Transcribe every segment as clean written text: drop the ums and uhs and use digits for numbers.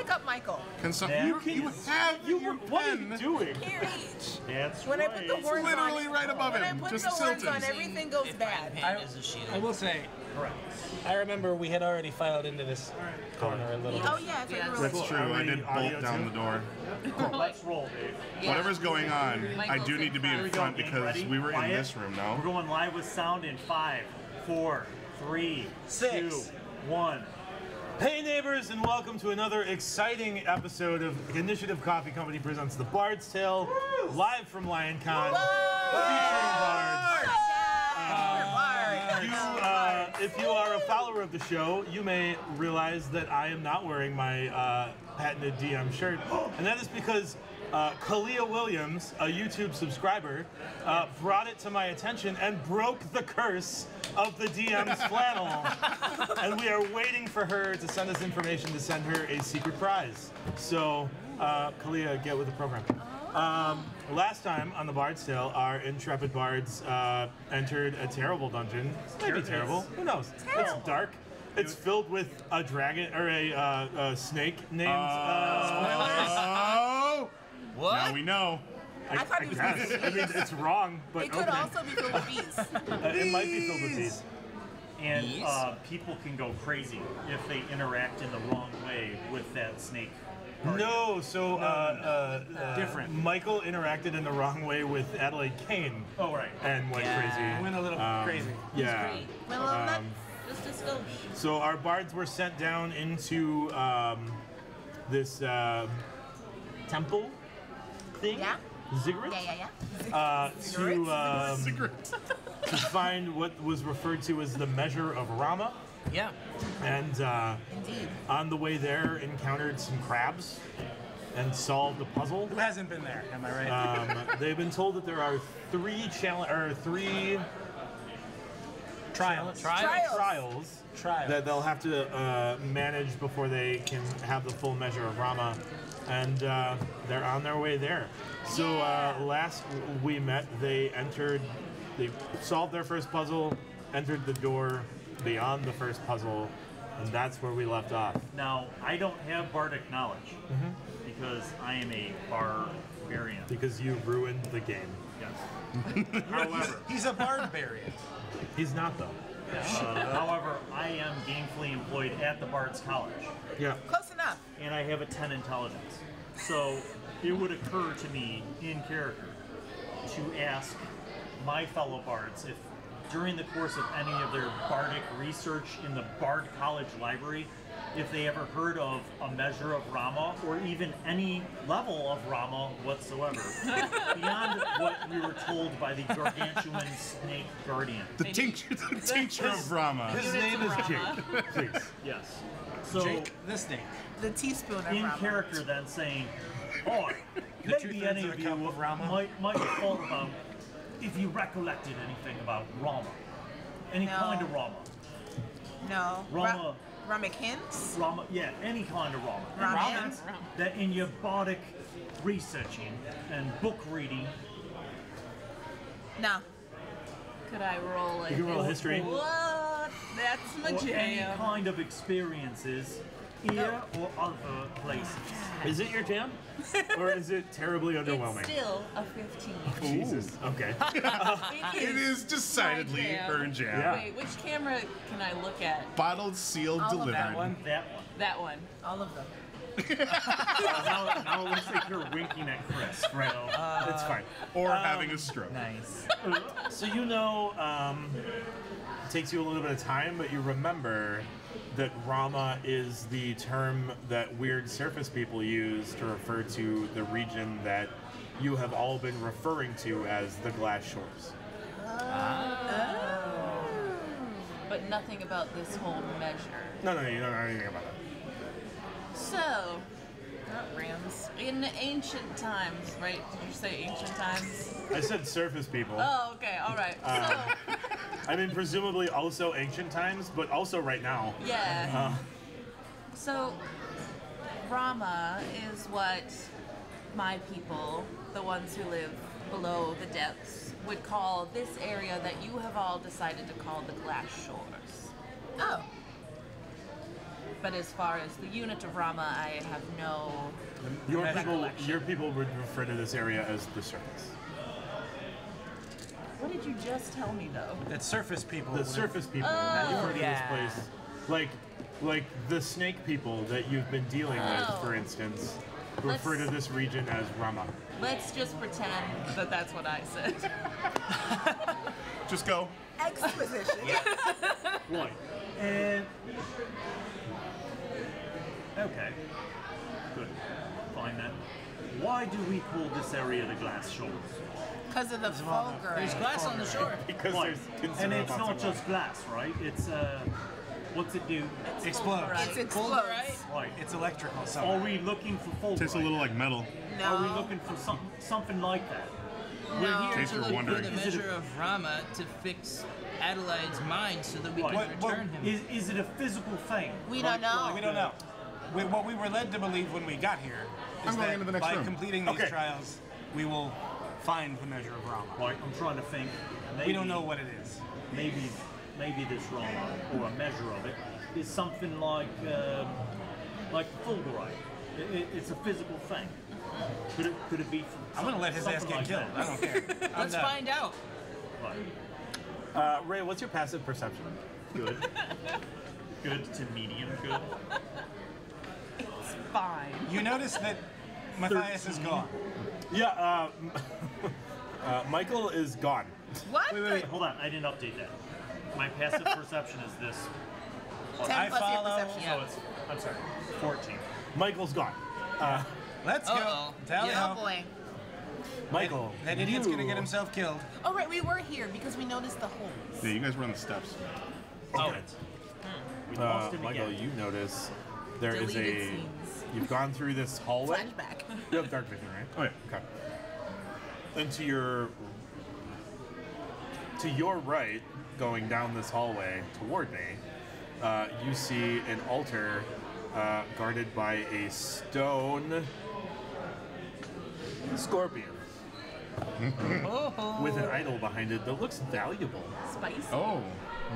pick up Michael. Can some Yeah. you What have are your you pen doing? Here each. That's When right. I put the horns literally on, right above when him, I put just the horns tilted. on, everything goes bad. I will say, I remember we had already filed into this corner a little bit. Oh yeah, it's Yeah. right. That's true. I did bolt down the door. Let's roll, Dave. Whatever's going on, I do need to be Here in we go, front gang. because Ready? we were in Quiet. this room We're now. going live with sound in 5, 4, 3, 6. 2, 1. Hey neighbors, and welcome to another exciting episode of Initiative Coffee Company presents the Bards Tale, live from Lyon featuring Bards. If you are a follower of the show, you may realize that I am not wearing my patented DM shirt, and that is because Kalia Williams, a YouTube subscriber, brought it to my attention and broke the curse of the DM's flannel. And we are waiting for her to send us information to send her a secret prize. So, Kalia, get with the program. Last time on the Bards Tale, our intrepid bards entered a terrible dungeon. Maybe terrible. Who knows? It's dark. It's filled with a dragon or a snake named. Oh! What? Now we know. I thought he was guess. going I mean, it's wrong, but It could okay. also be filled with bees. It might be filled with bees. And people can go crazy if they interact in the wrong way with that snake. No, so Different. Michael interacted in the wrong way with Adelaide Kane Oh, right. and went crazy. Went a little crazy. Yeah. Well, not just a skosh. So our bards were sent down into this temple thing. Yeah. Ziggurat. Yeah. To find what was referred to as the measure of Rama. Yeah. And Indeed. on the way there, encountered some crabs and solved a puzzle. Who hasn't been there? Am I right? They've been told that there are three Trials. trials Trials. that they'll have to manage before they can have the full measure of Rama, and they're on their way there. So last we met, they solved their first puzzle, entered the door beyond the first puzzle, and that's where we left off. Now, I don't have bardic knowledge because I am a barbarian. Because you ruined the game. Yes. However, He's a barbarian. He's not though. however, I am gainfully employed at the Bards College, Yeah. Close enough. and I have a 10 intelligence. So it would occur to me in character to ask my fellow bards if during the course of any of their bardic research in the Bard College library, if they ever heard of a measure of Rama or even any level of Rama whatsoever, beyond what we were told by the gargantuan snake guardian. The tincture of Rama. His name is Jake. Please. Yes. So Jake the snake. The teaspoon of in Rama. character then saying, "Oh, maybe any of of a you cup of Rama." might have thought about if you recollected anything about Rama, any No. kind of Rama, No. Rama. Ramekins? Rama, yeah, any kind of Rama. Ramen? That in your bardic researching and book reading, No. Could I roll it? You can roll history. What? That's my or any jam. kind of experiences here or other places. Is it your jam? Or is it terribly It's underwhelming? still a 15. Jesus. Okay. It is decidedly my jam. her jam. Yeah. Wait, which camera can I look at? Bottled, sealed, All of delivered. That one. That one. That one. All of them. Now it looks like you're winking at Chris, right? It's fine. Or having a stroke. Nice. So you know, it takes you a little bit of time, but you remember that Rama is the term that weird surface people use to refer to the region that you have all been referring to as the Glass Shores. But nothing about this whole measure. No, you don't know anything about it. So, Not Rams. in ancient times, right? Did you say ancient times? I said surface people. Oh, okay, all right. I mean, presumably also ancient times, but also right now. So, yeah. So, Rama is what my people, the ones who live below the depths, would call this area that you have all decided to call the Glass Shores. Oh. But as far as the unit of Rama, I have no recollection. Your people would refer to this area as the surface. What did you just tell me, though? That surface people. The would- surface people refer to this place, like the snake people that you've been dealing with, for instance, refer to this region as Rama. Let's just pretend that that's what I said. Just go. Exposition. Right. And okay. Good. Fine then. Why do we call this area the Glass Shores? Because of the fulgurite. There's glass on the shore. Because Right. there's concern And it's about not some just glass, right? It's what's it do? Explodes. It explodes. Right. It's electrical. Are Somewhere. we looking for fulgurite? Tastes a little like metal. Are we No. looking for something like that? We're here Taste to you're look for wondering. the measure of Rama to fix Adelaide's mind so that we can Right. return him. Is it a physical thing? We don't know. We don't know. What we were led to believe when we got here is I'm going that into the next by room. completing these Okay. trials, we will find the measure of Rama. Right. I'm trying to think. Maybe, We don't know what it is. Maybe this Rama or a measure of it is something like fulgurite. It's a physical thing. Could it be? I'm gonna let his ass something get like killed. that? I don't care. I'm Let's done. find out. Right. Ray, what's your passive perception? Good. Good to medium good. It's fine. You notice that Matthias is gone. Yeah, Michael is gone. What? Hold on, I didn't update that. My passive perception is this. 10 I plus your follow. perception. So it's, I'm sorry, 14. Michael's gone. Let's go. Uh-oh. Tally Oh ho. boy. Michael, That idiot's gonna you- get himself killed. Oh right, we were here because we noticed the holes. Yeah, you guys were on the steps. Oh, We lost him Michael, again. you notice there is Deleted a. scenes. You've gone through this hallway. Flashback. You have dark vision, right? Oh yeah. Okay. And to your right, going down this hallway toward me, you see an altar guarded by a stone scorpion with an idol behind it that looks valuable. Spicy. Oh,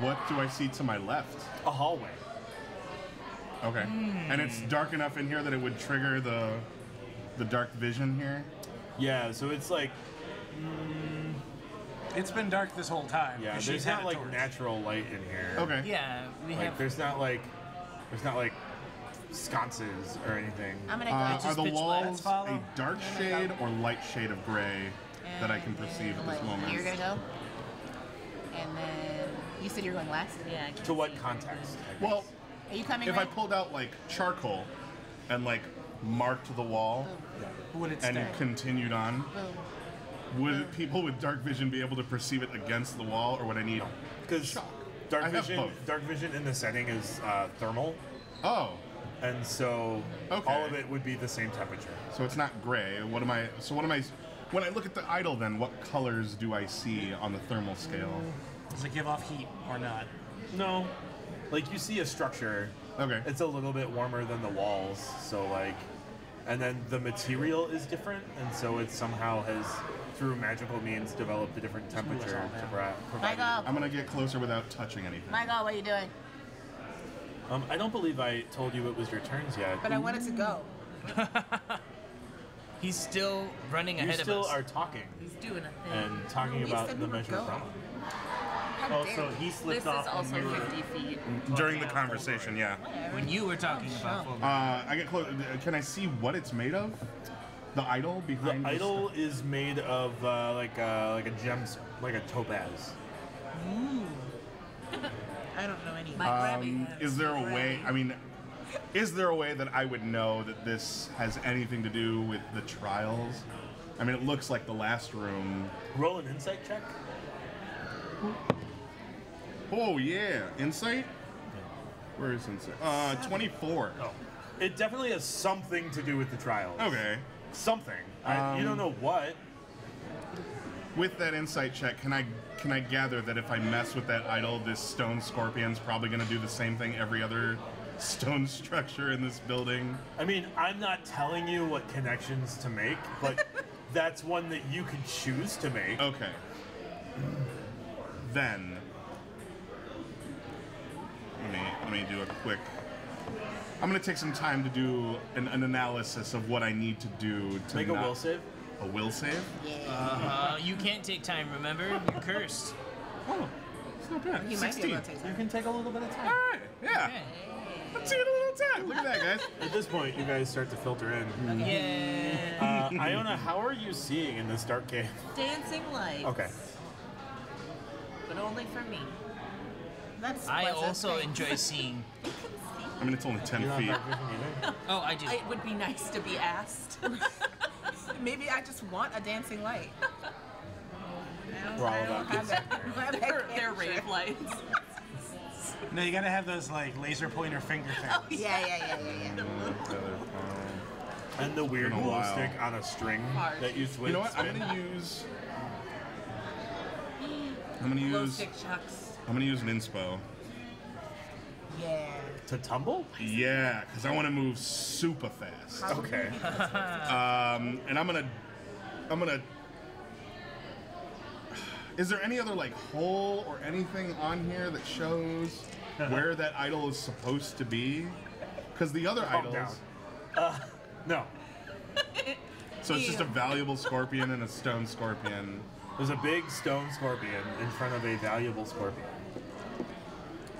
what do I see to my left? A hallway. Okay. And it's dark enough in here that it would trigger the dark vision here. Yeah, so it's like It's been dark this whole time. yeah, 'cause there's she's had not a like torch. natural light in here. Okay. yeah, we Like have. there's not like sconces or anything. I'm gonna go. Are the pitch black. walls Let's follow. a dark shade or light shade of gray that I can perceive at this Like, moment? You're gonna go. And then you said you're going last. Yeah. I can To what see. context? Well, Are you coming? if I right? pulled out like charcoal and like marked the wall Would it and stay? continued on, would people with dark vision be able to perceive it against the wall, or would I need? Because I dark have vision, both. dark vision in the setting is thermal, Oh, and so Okay. all of it would be the same temperature. so it's not gray. What am I? So what am I? When I look at the idol, then what colors do I see on the thermal scale? Does it give off heat or not? No, like you see a structure. Okay. It's a little bit warmer than the walls, so like, and then the material is different, and so it somehow has, through magical means, developed a different temperature to provide. Michael. I'm gonna get closer without touching anything. Michael, what are you doing? I don't believe I told you it was your turns yet. But I wanted to go. He's still running You ahead still of us. are talking He's doing a thing. and talking we about said the we were measure of going. Rama. How Oh, dare so you. he This slipped is off also when we were 50 feet. During the conversation, yeah. When you were talking about fulgurite. I get close. Can I see what it's made of? The idol The behind. idol is made of like a gems, like a topaz. I don't know any. My grabbing Is there a way? I mean, is there a way that I would know that this has anything to do with the trials? I mean, it looks like the last room. Roll an insight check. Oh yeah, insight. Where is insight? 24. Oh, it definitely has something to do with the trials. Okay. Something. You don't know what. With that insight check, can I gather that if I mess with that idol, this stone scorpion's probably going to do the same thing every other stone structure in this building? I mean, I'm not telling you what connections to make, but that's one that you could choose to make. Okay. Then let me do a quick I'm gonna take some time to do an analysis of what I need to do to Make a will save. A will save? You can't take time, remember? You're cursed. Oh, it's not bad. You might be 16. able to take You time. can take a little bit of time. All right, yeah. Okay. Let's take a little time. Look at that, guys. At this point, you guys start to filter in. Yeah. Iona, how are you seeing in this dark cave? Dancing lights. Okay. But only for me. That's I pleasant. also enjoy seeing. I mean, it's only 10 You're not feet. dark vision either? Oh, I do. It would be nice to be asked. Maybe I just want a dancing light. We're all about have that. They're rave lights. No, you gotta have those like laser pointer finger things. Yeah. And the weird Been a glow while. stick on a string Hard. that you switch. You know what? I'm gonna Glow use. stick chucks. I'm gonna use an inspo. Yeah. To tumble? Yeah, because I want to move super fast. Okay. And I'm gonna. Is there any other like hole or anything on here that shows where that idol is supposed to be? Because the other Calm idols. down. No. So it's just a valuable scorpion and a stone scorpion. There's a big stone scorpion in front of a valuable scorpion.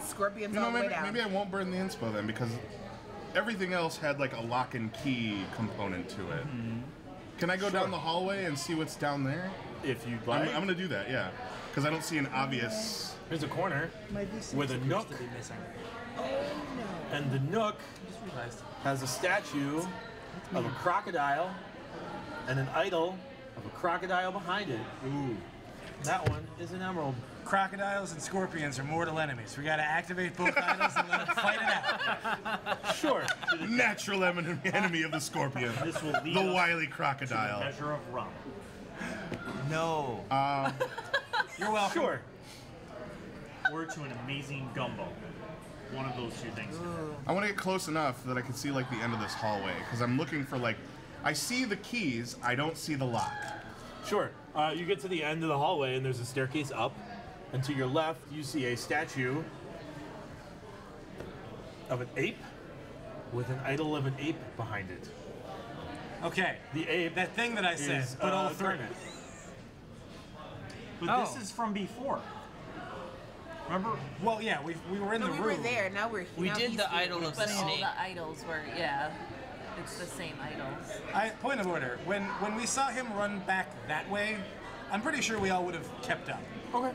Scorpions You know, all the way maybe, down. maybe I won't burn the inspo then because everything else had like a lock and key component to it. Can I go down the hallway and see what's down there? If you'd I'm, like. I'm gonna do that, yeah. Because I don't see an obvious. There's a corner with a nook, To be missing. and the nook Just realized. has a statue of a crocodile and an idol of a crocodile behind it. Ooh. That one is an emerald. Crocodiles and scorpions are mortal enemies. We gotta activate both idols and let them fight it out. Sure. Natural enemy of the scorpion. This will lead The us wily to a crocodile. measure of rum. No. You're welcome. Sure. Or to an amazing gumbo. One of those two things. I want to get close enough that I can see like the end of this hallway because I'm looking for like. I see the keys, I don't see the lock. Sure. You get to the end of the hallway and there's a staircase up. And to your left, you see a statue of an ape with an idol of an ape behind it. Okay. The ape That thing that I said, is but all three. garnet. But Oh. this is from before. Remember? Well, yeah, we were in No, the we room. were there. Now we're here. We now did he's the here. idol of the But all snake. the idols were, yeah. It's the same idols. Point of order. When we saw him run back that way, I'm pretty sure we all would have kept up. Okay.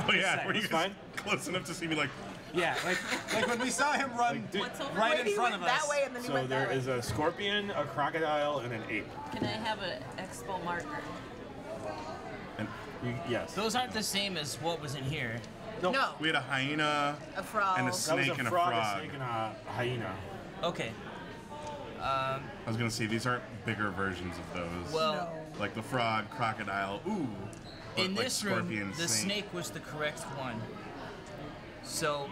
Oh yeah, were you That's guys fine. close enough to see me like? Yeah, like when we saw him run What's over right Wait, in he front went of us. that way and then he So went there that way. is a scorpion, a crocodile, and an ape. Can I have an expo marker? And Yes. Those aren't the same as what was in here. No, we had a hyena a frog. and a That was snake a and a frog, frog. a snake, and a hyena. Okay. I was gonna say these aren't bigger versions of those. Well, Like the frog, crocodile, ooh. But in like this scorpion, room, the snake was the correct one. So,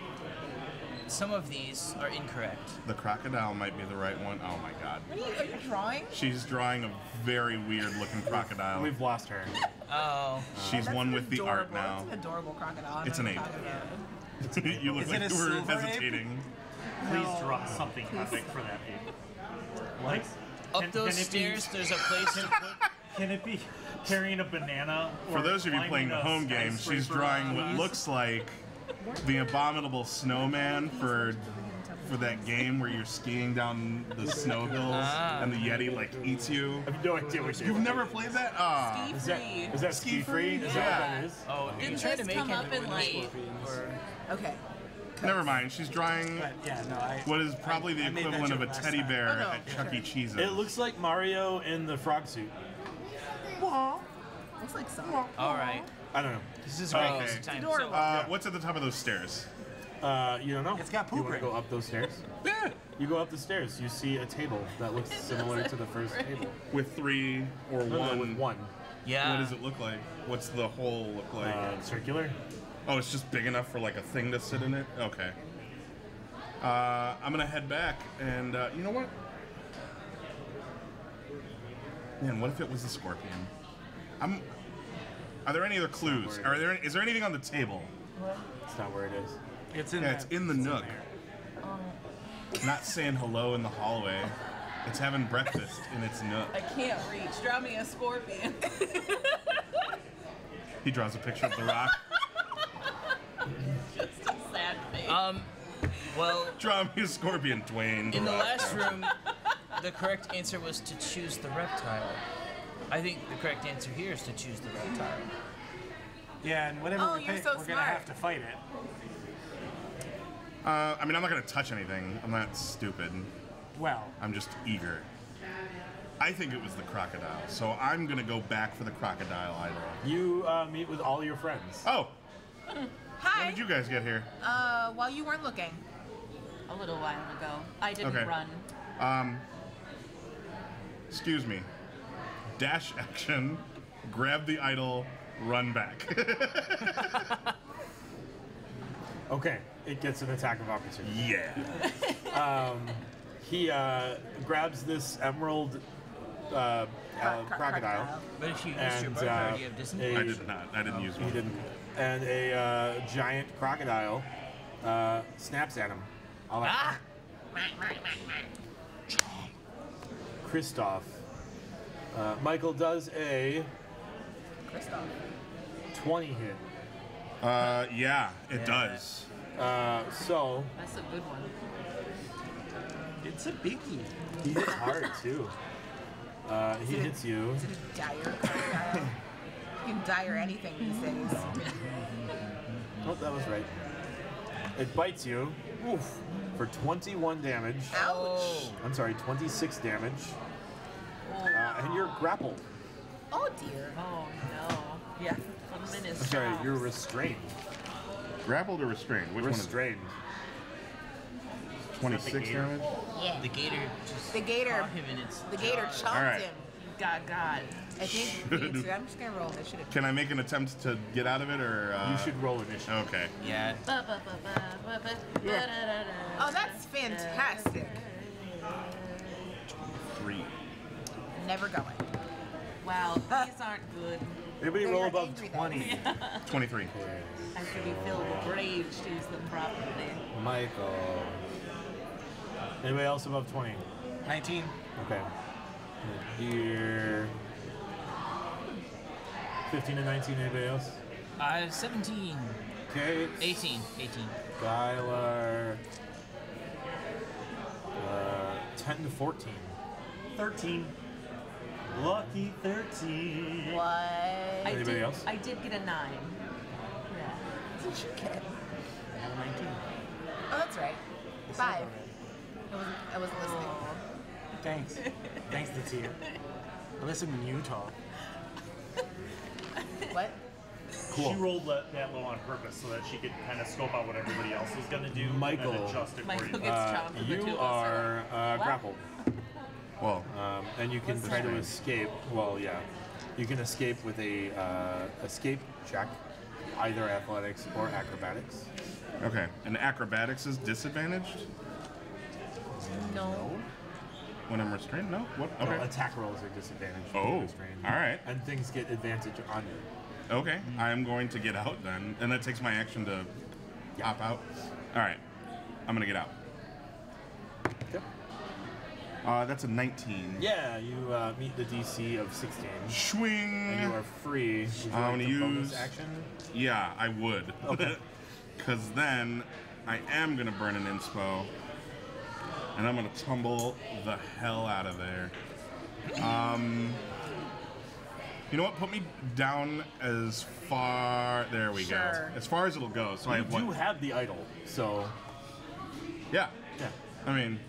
some of these are incorrect. The crocodile might be the right one. Oh my god. Are you drawing? She's drawing a very weird looking crocodile. We've lost her. Oh. She's That's one with the art adorable. now. It's an adorable crocodile. I'm It's not an gonna ape. talk about it. You look Is like it a you were silver ape? hesitating. Please draw something epic for that ape. Like, Up can those it be- stairs, there's a place to put. Can it be carrying a banana? For or those of you climbing playing the a home game, she's skyscraper drawing what trees? looks like the abominable snowman for that game where you're skiing down the snow hills and the Yeti like eats you. I have no idea what You've never played that? Ah. Ski Is that, free. is that ski free? Is that what that is? Oh, you Didn't tried to this make come it up in like? Okay. Never mind. She's drawing But yeah, no, I. what is probably the I made that equivalent of a joke last teddy time. bear Oh, no. at Chuck E. Cheese's. It looks like Mario in the frog suit. Looks like Sonic. all right. I don't know. This is a great Okay. use of time. adorable. So, What's at the top of those stairs? You don't know. It's got You poop want to ring. go up those stairs? Yeah. You go up the stairs. You see a table that looks similar to the first table. With 3 or No, 1. with one. yeah. What does it look like? What's the hole look like? Circular. Oh, it's just big enough for like a thing to sit in it? Okay. I'm gonna head back and you know what? Man, what if it was the scorpion? Are there any other clues? Is there anything on the table? It's not where it is. It's in Yeah, there. it's in the nook. not saying hello in the hallway. It's having breakfast in its nook. I can't reach. Draw me a scorpion. He draws a picture of the rock. Just a sad face. Well, Draw me a scorpion, Dwayne. in the last room, the correct answer was to choose the reptile. I think the correct answer here is to choose the reptile. Yeah, and whatever Oh, we you're pick, so we're smart. gonna have to fight it. I mean, I'm not gonna touch anything. I'm not stupid. Well, I'm just eager. I think it was the crocodile, so I'm gonna go back for the crocodile idol. You meet with all your friends. Oh, Hi. when did you guys get here? While you weren't looking. A little while ago. I didn't Okay. run. Excuse me. Dash action, grab the idol, run back. Okay, it gets an attack of opportunity. Yeah. He grabs this emerald crocodile. But if you use And, your barbarian, you have disadvantage. I did not. I didn't use He one. didn't. And a giant crocodile snaps at him. All right. Ah! Kristoff. Michael does a 20 hit. Yeah, it does. So That's a good one. it's a biggie. he hits hard too. He hits you. Is it a dire crocodile? You can dire anything these days. Oh, that was right. It bites you. Oof. For 21 damage. Ouch. I'm sorry, 26 damage. And you're grappled. Oh dear. Oh no. Yeah. I'm sorry, you're restrained. Grappled or restrained? Which Restrained. one is 26 damage? Yeah. The gator just The gator. caught him in its The gator jaws. chomped Alright. him. God. I think we need to. I'm just gonna roll initiative. Can I make an attempt to get out of it, or? You should roll initiative. Okay. Yeah. Oh, that's fantastic. 3. Never going. Wow, these aren't good. Anybody They're roll above angry then. 20? 23. I should be filled with rage to use them properly. Michael. Anybody else above 20? 19. Okay. Here. 15 and 19, anybody else? 17. Okay. 18. Skylar. 10 to 14. 13. Lucky 13. What? Anybody else? I did get a 9. Yeah. What did you get? 19. Oh, that's right. 5. I wasn't listening. Thanks. Thanks, LaTia. I listen when you talk. What? Cool. She rolled that low on purpose so that she could kind of scope out what everybody else was going to do Michael. and adjust Michael accordingly. gets chomped. and the two You of us are What? grappled. Well, And you can try to escape. Well, yeah. You can escape with a escape check, either athletics or acrobatics. okay. And acrobatics is disadvantaged No. when I'm restrained? No? What? Well, Okay. attack rolls are disadvantaged. Oh, when you're restrained. all right. And things get advantage on you. Okay. I'm going to get out then. And that takes my action to hop out. All right. I'm going to get out. Yep. That's a 19. Yeah, you meet the DC of 16. Swing. And you are free. Would you I'm like gonna the bonus use- action? Yeah, I would. Okay. Because then I am going to burn an inspo. And I'm going to tumble the hell out of there. You know what? Put me down as far... There we go. Sure. As far as it'll go. So I You have do what? have the idol, so Yeah. yeah. I mean...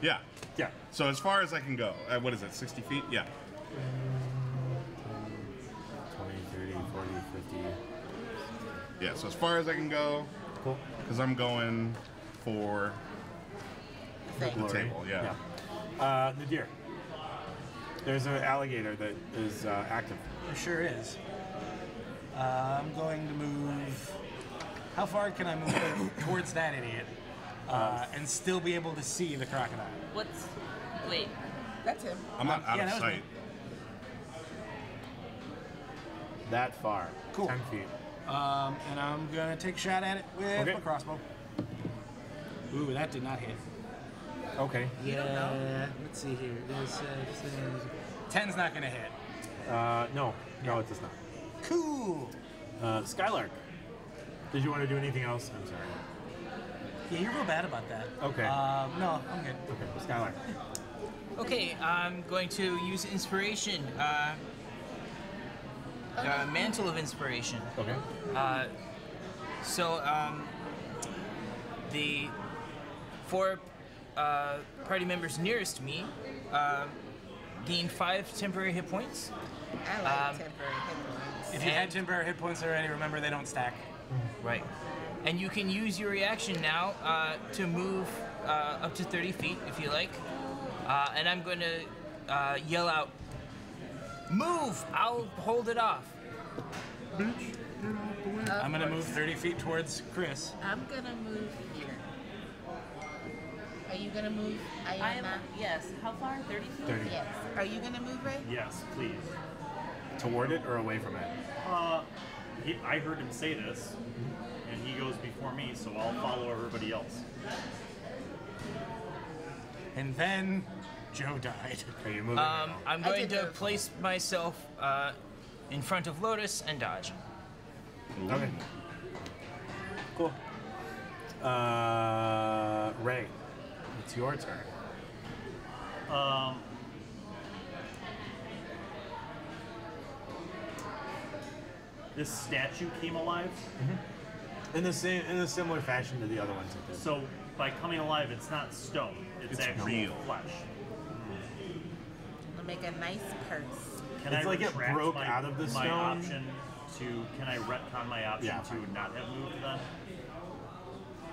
Yeah. Yeah. So as far as I can go. What is it? 60 feet? Yeah. 20, 30, 40, 50. Yeah, so as far as I can go. Cool. Because I'm going for Thing. the table. Yeah. Nadir. There's an alligator that is active. There sure is. I'm going to move. How far can I move towards that idiot and still be able to see the crocodile? What's. Wait. That's him. I'm not out yeah, of that was sight. me. That far. Cool. 10 feet. And I'm gonna take a shot at it with Okay. my crossbow. Ooh, that did not hit. Okay. Yeah. Let's see here. There's 10's not gonna hit. No, it does not. Cool. Skylark. Did you want to do anything else? I'm sorry. Yeah, you're real bad about that. Okay. No, I'm good. Okay, Skylark. Okay, I'm going to use inspiration. Mantle of inspiration. Okay. So the 4 party members nearest me gain 5 temporary hit points. I like temporary hit points. If you had temporary hit points already, remember they don't stack. Right. And you can use your reaction now to move up to 30 feet if you like. And I'm going to yell out, "Move! I'll hold it off." I'm gonna move 30 feet towards Chris. I'm gonna move here. Are you gonna move? I am. Yes. How far? 30 feet. 30. Yes. Are you gonna move, Ray? Yes, please. Toward it or away from it? I heard him say this, and he goes before me, so I'll follow everybody else. And then Joe died. Are you moving? I'm going to place myself in front of Lotus and dodge. Okay. Cool. Ray, it's your turn. This statue came alive, In a similar fashion to the other ones. It did. so by coming alive, it's not stone. It's actually real. flesh. I'll make a nice purse. Can It's I like it retract broke my, out of the my stone? option to? Can I retcon my option Yeah, to fine. not have moved then?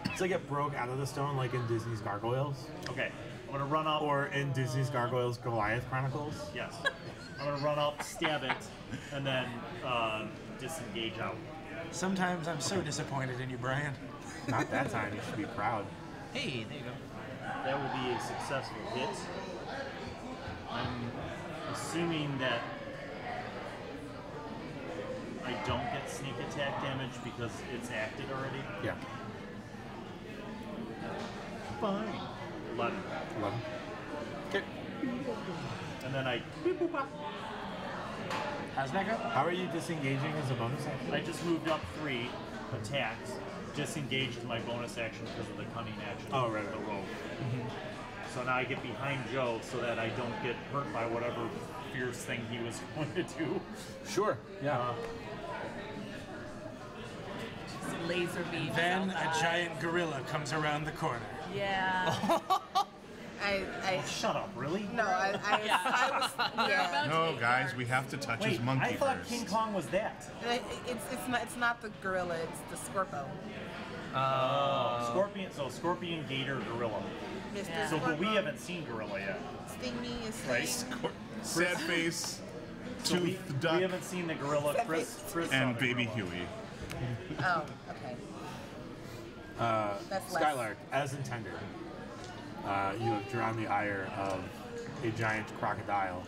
It's like it broke out of the stone, like in Disney's Gargoyles, Okay, I'm gonna run up. or in Disney's Gargoyles Goliath Chronicles. Yes, I'm gonna run up, stab it, and then disengage out. Sometimes I'm so disappointed in you, Brian. Not that time. You should be proud. Hey, there you go. That will be a successful hit. I'm assuming that I don't get sneak attack damage because it's acted already. Yeah. Fine. 11. 11. Okay. And then I How's that go? How are you disengaging as a bonus action? just moved up 3 attacks, disengaged my bonus action because of the cunning action. Oh, right. The rope. So now I get behind Joe so that I don't get hurt by whatever fierce thing he was going to do. Sure. Yeah. Just laser beam. Then a giant gorilla comes around the corner. Yeah. I Shut up, really? no, I was yeah. No, guys, we have to touch his Wait, monkey I thought first. King Kong was that. It's not the gorilla, it's the Scorpo. Scorpion, so Scorpion, Gator, Gorilla. Mr. Yeah. So, but we Scorpo. haven't seen Gorilla yet. Sting me is Right. sting. Sad face, So we toothed duck, haven't seen the Gorilla. Chris saw and the baby gorilla. Huey. Oh, okay. That's less. Skylark, as intended, you have drawn the ire of a giant crocodile.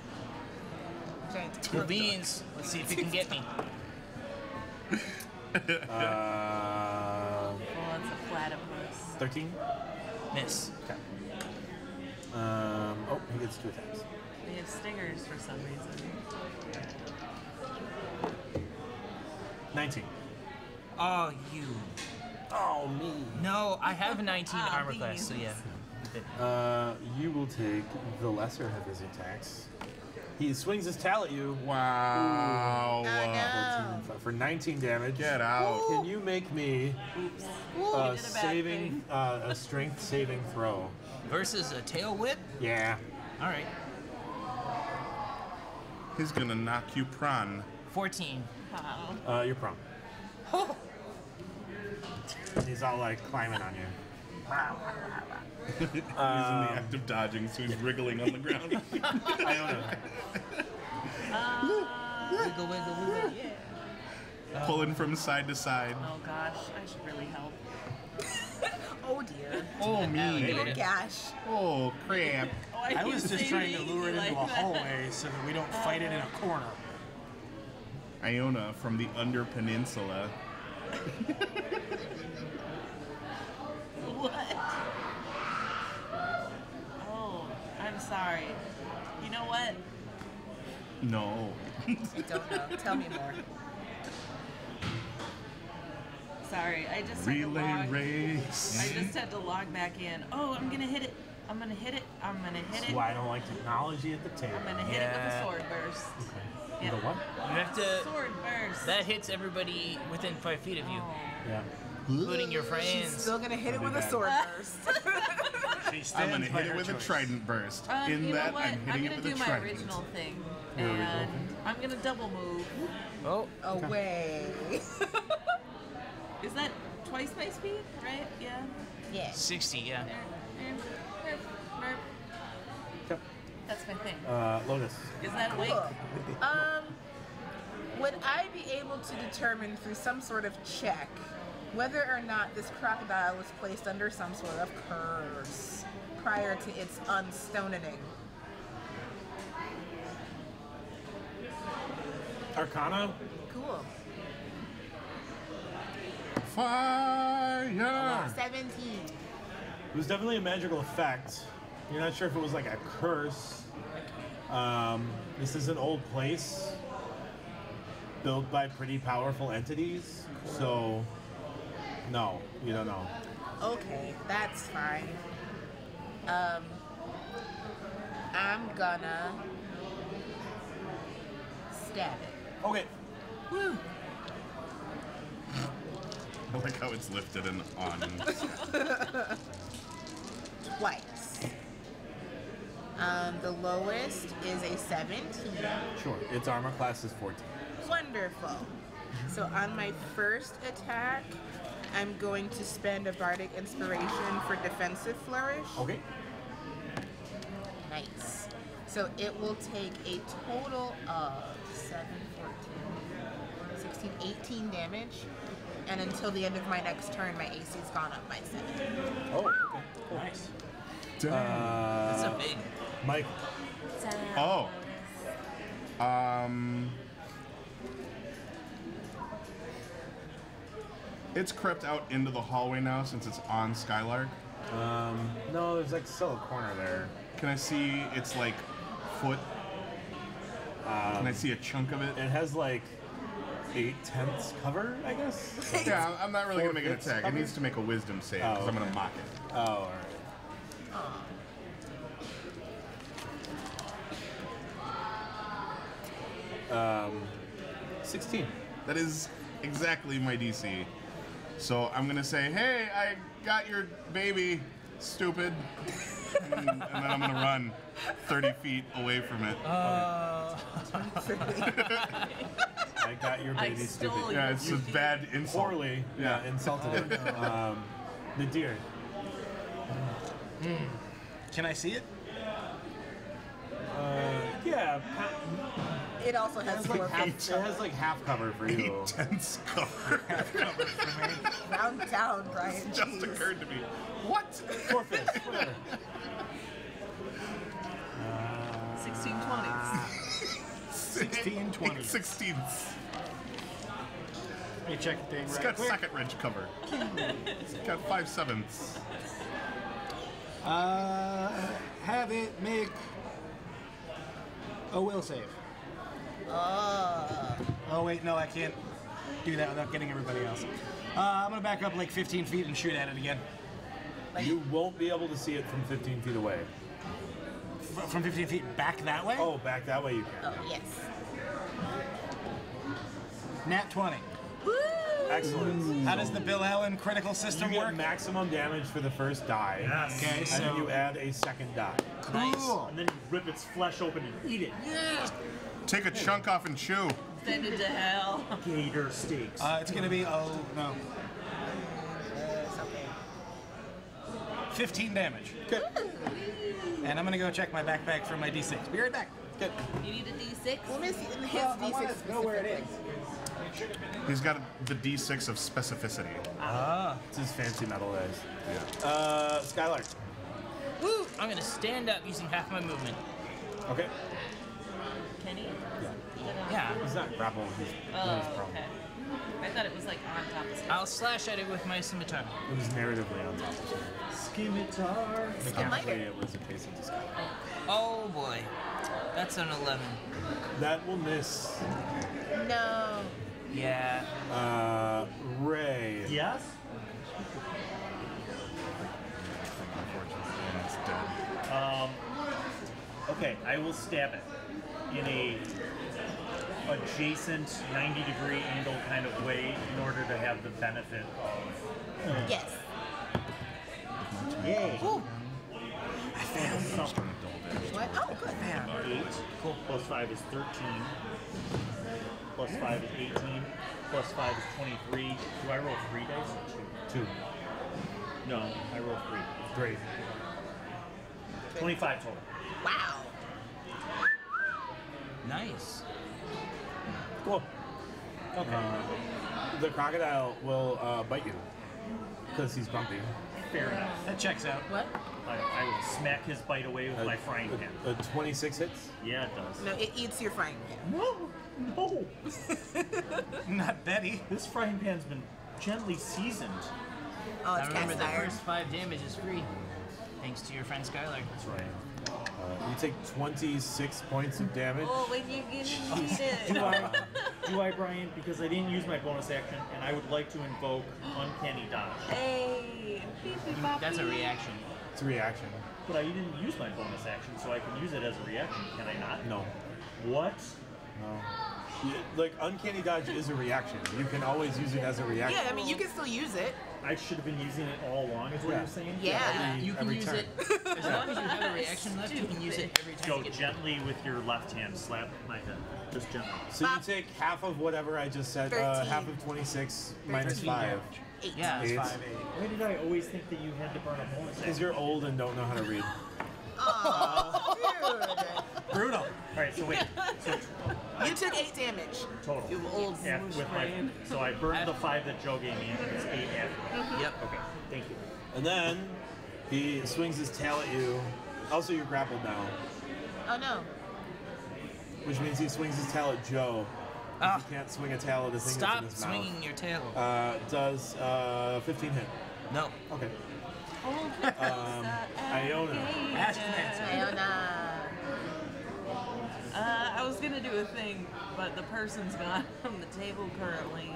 Giant Cool beans. Let's see if you can get me. Well, it's a platypus. 13? Miss. Okay. He gets 2 attacks. They have stingers for some reason. 19. Oh, you. Oh, me. No, I have a 19 Ah, armor class, so beans. yeah. You will take the lesser of his attacks. He swings his tail at you. Wow. no. For 19 damage. Get out. Can you make me Oops. You did a bad saving thing. a strength saving throw? Versus a tail whip? Yeah. All right. He's gonna knock you prone. 14. Wow. You're prone. He's all like climbing on you. He's in the act of dodging, so he's wriggling on the ground. I don't know. Wiggle, wiggle, wiggle. Yeah. Pulling from side to side. Oh gosh, I should really help. Oh dear. Oh, me. Oh gosh. Oh, crap. Oh, I was just trying to lure it into a hallway so that we don't fight it in a corner. Iona from the Under Peninsula. What? I'm sorry. You know what? No. I don't know. Tell me more. Sorry, I just Relay had to log. race. I just had to log back in. Oh, I'm gonna hit it. I'm gonna hit it. I'm gonna hit That's it. why I don't like technology at the table. I'm gonna hit it with a sword burst. Okay. Yeah. The what? You have to. Sword burst. That hits everybody within 5 feet of you, Yeah. including your She's friends. still gonna hit it with a bad. sword burst. I'm gonna hit it with a trident burst. In you that, know what? I'm hitting it gonna with a do my trident. original thing, and I'm gonna double move. Oh, Away. Is that twice my speed? Right? Yeah. Yeah. 60, yeah. That's my thing. Lotus. Is that a wink? Cool. Would I be able to determine through some sort of check whether or not this crocodile was placed under some sort of curse prior to its unstoning? Arcana? Cool. Fire! 17. It was definitely a magical effect. You're not sure if it was like a curse. This is an old place built by pretty powerful entities. So, no, you don't know. Okay, that's fine. I'm gonna stab it. Okay. Woo! I like how it's lifted and on. Twice. The lowest is a 17. Sure. Its armor class is 14. Wonderful. So on my first attack, I'm going to spend a bardic inspiration for defensive flourish. Okay. Nice. So it will take a total of 7, 14, 16, 18 damage. And until the end of my next turn, my AC's gone up by 7. Oh, okay. Cool. Nice. That's a big. Mike. Oh. It's crept out into the hallway now since it's on Skylark. No, there's like still a corner there. Can I see its like foot? Can I see a chunk of it? It has like 8/10 cover, I guess. Yeah, I'm not really gonna make an 4/5 attack. It cover? needs to make a wisdom save because I'm gonna mock it. Oh, all right. 16. That is exactly my DC. So I'm gonna say, hey, I got your baby, stupid. and then I'm gonna run 30 feet away from it. I got your baby, stole stupid. Yeah, it's a bad insult. Poorly, yeah, insulted it. The deer. Can I see it? Yeah, It also has 4 feet. it has like half cover for you. Tense cover. Round down, Brian. Just Jeez. occurred to me. What? 4 fists, whatever. 1620s. 16/20. 16ths. Let me check the thing It's right got quick. second ridge cover. It's got 5/7. Have it make a will save. Oh wait, no, I can't do that without getting everybody else. I'm gonna back up like 15 feet and shoot at it again. You won't be able to see it from 15 feet away. From 15 feet back that way? Oh, back that way you can. Oh, yes. Nat 20. Excellent. How does the Bill Allen critical You system get work? maximum damage for the first die. Yes. Okay, And so then you add a second die. cool. And then you rip its flesh open and eat it. Take a chunk off and chew. Send it to hell. Gator steaks. It's gonna be 15 damage. Good. And I'm gonna go check my backpack for my D6. Be right back. Good. You need a D6? Let me see his D6 know where it specifically. He's got the D6 of specificity. It's his fancy metal dice. Skylark. Woo! I'm gonna stand up using half my movement. Okay. Can he? Yeah. He's not grappled. He's Oh, okay. I thought it was like on top of stuff. I'll slash at it with my scimitar. It was narratively on top of it. Scimitar. Mechanically, it was adjacent to Skylark. Oh boy. That's an 11. That will miss. No. Yeah. Ray. Yes? Okay, I will stab it in a adjacent 90-degree angle kind of way in order to have the benefit of... Yes. Yay! Ooh. I found something. What? Oh, good. 8. Cool. Plus 5 is 13. Plus 5 is 18. Plus 5 is 23. Do I roll 3 dice or 2? 2. No, I roll 3. 3. 25 total. Wow. Nice. Cool. Okay. The crocodile will bite you because he's grumpy. Fair enough. That checks out. What? I will smack his bite away with my frying pan. A 26 hits? Yeah, it does. No, it eats your frying pan. No! Not Betty. This frying pan's been gently seasoned. Oh, I it's remember cast the iron. first 5 damage is free. Thanks to your friend Skylar. That's right. You take 26 points of damage. Oh, when you get it. Do I, Brian? Because I didn't use my bonus action, and I would like to invoke Uncanny Dodge. Hey. That's a reaction. It's a reaction. But I didn't use my bonus action, so I can use it as a reaction, can I not? No. What? No. Like, Uncanny Dodge is a reaction. You can always use it as a reaction. Yeah, I mean, you can still use it. I should have been using it all along, is what Yeah. you're saying? Yeah. You can every use turn. it as long as you have a reaction left. You can use it every time. Go you get gently with your left hand, slap my head. Just gently. So you take half of whatever I just said, 13. half of 13 26 minus 5. damage. 8. Yeah. Eight. 5, 8. Why did I always think that you had to burn a bonus Because action? you're old and don't know how to read. Oh, dude. Brutal. Alright, so wait. So You took 8 damage. total. You old Yeah, smoosh with my, brain. so I burned the 5 that Joe gave me, and it's 8 after. Yep. Okay, thank you. And then he swings his tail at you. Also, you're grappled now, Oh, no. which means he swings his tail at Joe. Ah. You can't swing a tail at the thing Stop that's in his swinging your tail. mouth. Does 15 hit? No. Okay. Oh, Iona. Ask and answer. Iona. I was gonna do a thing, but the person's gone from the table currently.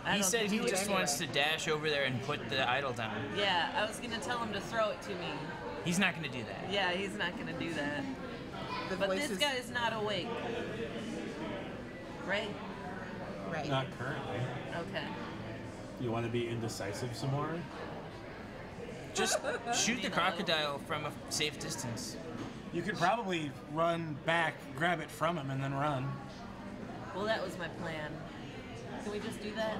I He don't said think he would just anyway. wants to dash over there and put the idol down. Yeah, I was gonna tell him to throw it to me. He's not going to do that. Yeah, he's not gonna do that. The But voice this is guy's not awake. Right? right. Not currently. Okay. You want to be indecisive some more? Just shoot the crocodile from a safe distance. You could probably run back, grab it from him, and then run. Well, that was my plan. Can we just do that?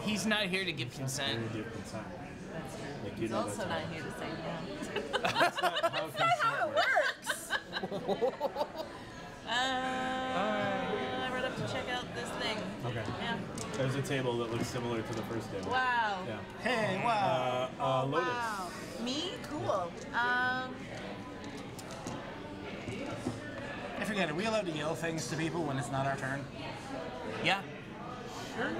He's not here to give consent. Very deep consent. That's true. Like, you He's know also that's not how- here to say no. That's not how consent How it works. works. I run up to check out this thing. Okay. Yeah. There's a table that looks similar to the first table. Wow. Yeah. Hey, wow. Lotus. Wow. Me? Cool. I forget, are we allowed to yell things to people when it's not our turn? Yeah.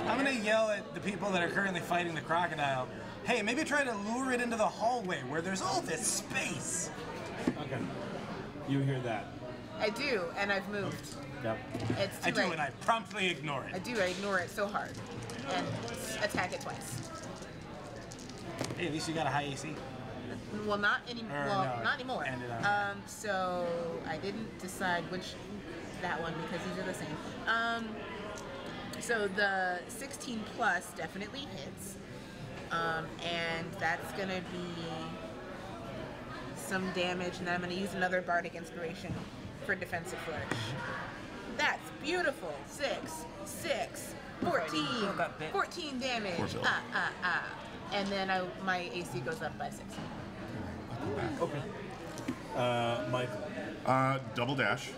I'm gonna yell at the people that are currently fighting the crocodile. Hey, maybe try to lure it into the hallway where there's all this space. Okay. You hear that? I do, and I've moved. Yep. It's too I do, late. and I promptly ignore I it. do. I ignore it so hard, and attack it twice. Hey, at least you got a high AC. Well, not anymore. Or Well, no, not anymore. ended up. So I didn't decide which that one because these are the same. So the 16 plus definitely hits, and that's gonna be some damage, and then I'm gonna use another bardic inspiration for defensive flourish. That's beautiful. 6, 14, got bit. 14 damage. Poor Bill. And then my AC goes up by 6. Okay. Michael. Double dash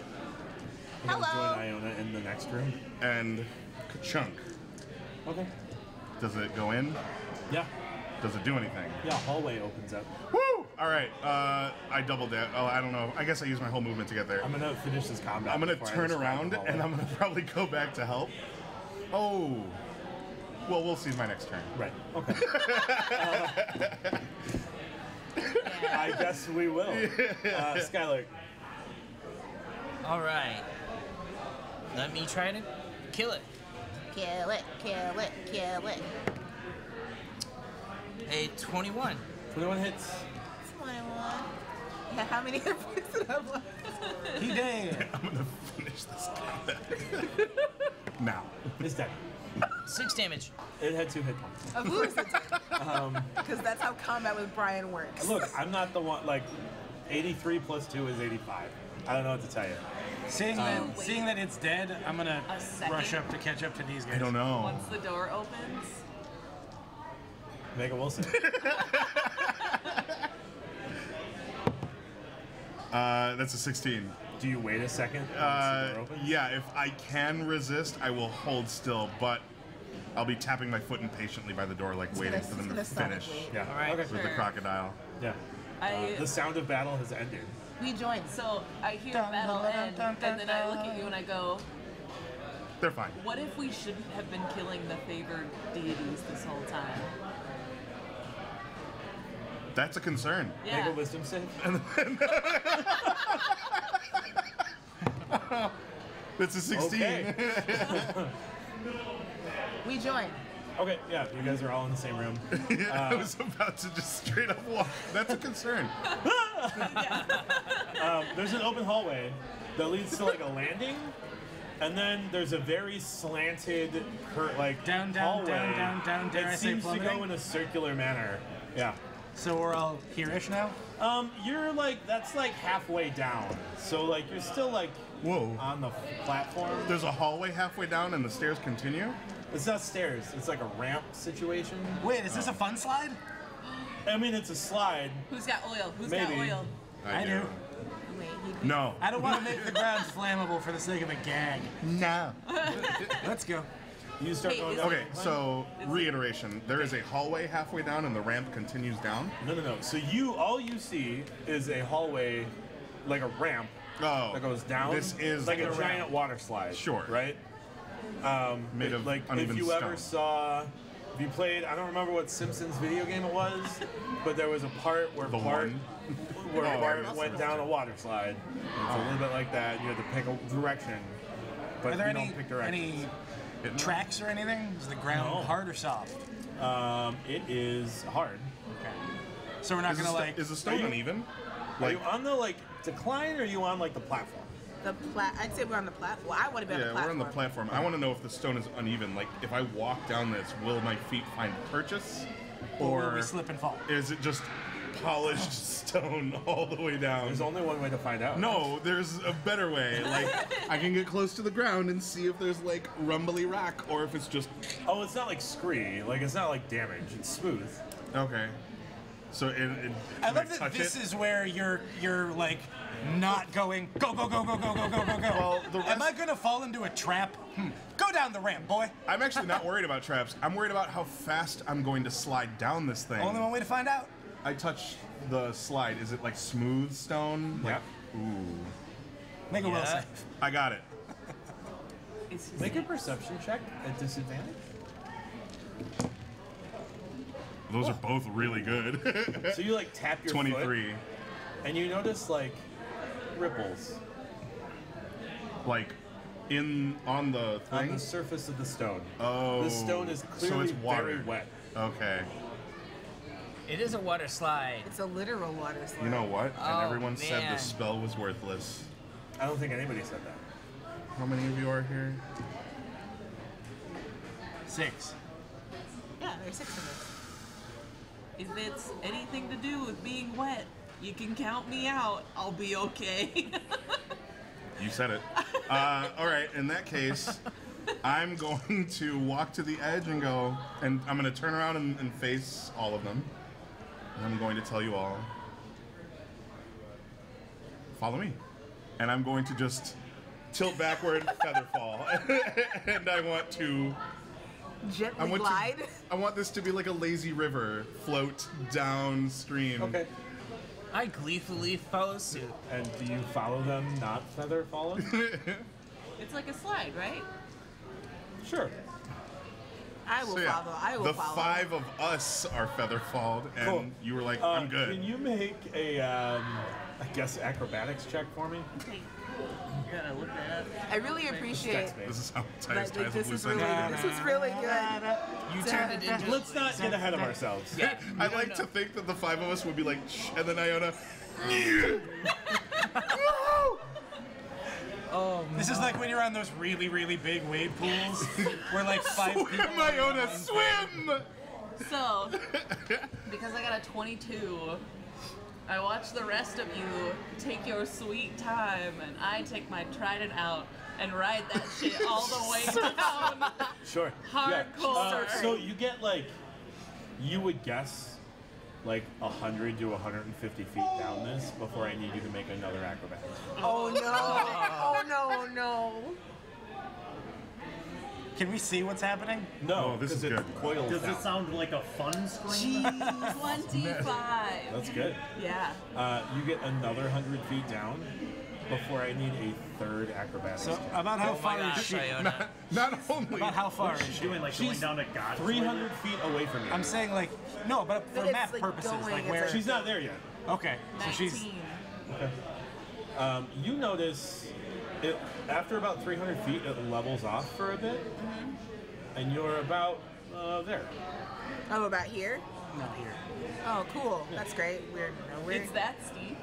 I'm gonna Hello. join Iona in the next room. and ka-chunk. Okay. Does it go in? Yeah. Does it do anything? Yeah, hallway opens up. Woo! All right. I double dash. Oh, I don't know. I guess I use my whole movement to get there. I'm gonna finish this combat. I'm gonna before I turn describe the around hallway. and I'm gonna probably go back to help. Oh. Well, we'll see my next turn. Right. Okay. I guess we will. Skylar. All right. Let me try to kill it. Kill it, kill it, kill it. A 21. 21 hits. 21. Yeah, how many hit points did I have left? He did. I'm gonna finish this combat. now. It's dead. 6 damage. It had 2 hit points. Of course it did. Because that's how combat with Brian works. Look, I'm not the one, like, 83 plus 2 is 85. I don't know what to tell you. Seeing that it's dead, I'm gonna A second? rush up to catch up to these guys. I don't know. Once the door opens. Megan Wilson. That's a 16. Do you wait a second? once the door opens? Yeah, if I can resist, I will hold still, but I'll be tapping my foot impatiently by the door, like waiting for them to finish Yeah. All right. Okay. with the crocodile. Yeah. The sound of battle has ended. We joined. So I hear battle end, and then I look at you and I go, They're fine. what if we shouldn't have been killing the favored deities this whole time? That's a concern. Make Yeah. a wisdom save. That's a 16. Okay. We joined. Okay, yeah, you guys are all in the same room. I was about to just straight up walk. That's a concern. There's an open hallway that leads to like a landing, and then there's a very slanted, Down, hallway. down, dare I It say seems to go plummeting? in a circular manner. Yeah. So we're all here-ish now? You're like, that's like halfway down. So like, you're still like Whoa. on the platform. There's a hallway halfway down and the stairs continue? It's not stairs. It's like a ramp situation. Wait, is this a fun slide? I mean, it's a slide. Who's got oil? Who's Maybe. got oil? I do. Wait, No. I don't want to make the ground flammable for the sake of a gag. No. Let's go. You start Hey, going is down. Okay, so reiteration. There is a hallway halfway down and the ramp continues down? No. So all you see is a hallway, like a ramp Oh. that goes down. This is like the a ramp. giant water slide. Sure. Right? Made of like uneven if you stone. ever saw, if you played, I don't remember what Simpsons video game it was, but there was a part where The Bart, one? where Oh. Bart went down a water slide. It's a little bit like that. You had to pick a direction, but Are there you don't pick directions. any tracks or anything? Is the ground No. hard or soft? It is hard. Okay. So we're not Is gonna the, like. is the stone Are you- uneven? Are you on the like decline, or are you on like the platform? I'd say we're on the platform. Well, I want to be on the Yeah, platform. we're on the platform. I want to know if the stone is uneven. Like, if I walk down this, will my feet find purchase? Or will Or we slip and fall? is it just polished stone all the way down? There's only one way to find out. No, there's a better way. Like, I can get close to the ground and see if there's, like, rumbly rock or if it's just... Oh, it's not like scree. Like it's not like damage. It's smooth. Okay. So I can love that touch this it? is where you're like not going go go go go go go go go go. Well, the Am I rest- gonna fall into a trap? Go down the ramp, boy. I'm actually not worried about traps. I'm worried about how fast I'm going to slide down this thing. Only one way to find out. I touch the slide. Is it, like, smooth stone? Like, ooh. Make a will Yeah. save. I got it. Make a perception check at disadvantage. Those are both really good. So you like tap your 23. foot, and you notice like ripples Like, on the on thing? the surface of the stone. Oh. The stone is so clearly it's water. very wet. Okay. It is a water slide. It's a literal water slide. You know what? Oh, And everyone said man. the spell was worthless. I don't think anybody said that. How many of you are here? 6. Yeah, there's 6 of us. If it's anything to do with being wet, you can count me out. I'll be okay. You said it. All right, in that case, I'm going to walk to the edge and go, and I'm going to turn around and face all of them. And I'm going to tell you all, follow me. And I'm going to just tilt backward, feather fall. And I want to... Gently glide. I want this to be like a lazy river, float downstream. Okay. I gleefully follow suit. And do you follow them, not feather falling? It's like a slide, right? Sure. I will So yeah, follow. I will the follow. 5 of us are featherfalled, and Cool. you were like, I'm good. Can you make a, I guess, acrobatics check for me? You gotta look that up. I really appreciate This is how that. ties Like, this blue is send really, it. this is really good. You turned it into. Let's not get ahead of ourselves. Yeah. I like to think that the 5 of us would be like, shh, and then Iona. Oh, This is like when you're on those really, really big wade pools where like 5 people. Swim, Iona, swim! So, because I got a 22, I watch the rest of you take your sweet time, and I take my trident out and ride that shit all the way down. Sure. Hardcore. So you get like, you would guess like 100 to 150 feet down this before I need you to make another acrobatics. Oh no! Oh no! Oh no! Can we see what's happening? No, Oh, this is 'cause it good. coils Does down. it sound like a fun scream? 25. That's good. Yeah. You get another 100 feet down before I need a third acrobatics. So check. about how Oh far my is gosh, she? Iona. Not only. About how far is she? Doing like She's going down to God. 300 feet away from you. I'm saying like no, but for But it's, map like, purposes, going, like it's where? like- She's not there yet. Okay, so she's 19. You notice it after about 300 feet, it levels off for a bit, and you're about there. Oh, about here? not here. Oh, cool. That's great. We're nowhere. It's that steep.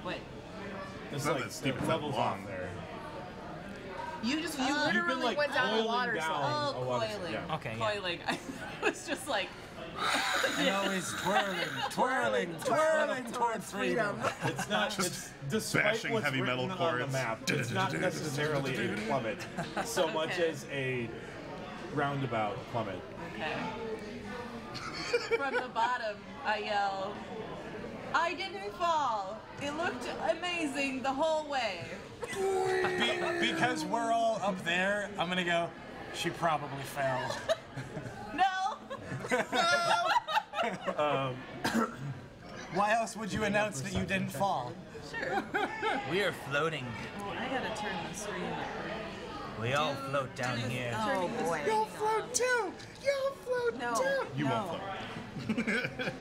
Wait. It's not like that steep, it it's levels that off long. there. You You've been, literally like, went down the coiling water down. slide. Oh, a water- coiling. yeah. Okay, yeah. Coiling. I was just like, And always twirling towards freedom. It's not. It's despite bashing what's heavy metal written on the chords. map. It's not necessarily a plummet, so much Okay. as a roundabout plummet. okay. From the bottom, I yell, I didn't fall. It looked amazing the whole way. Because we're all up there, I'm gonna go. She probably fell. No! Why else would you announce that you didn't fall? Sure. We are floating. Oh, I gotta turn the screen. We all float down here. Oh boy. You'll float too. You'll float too. You no. won't float.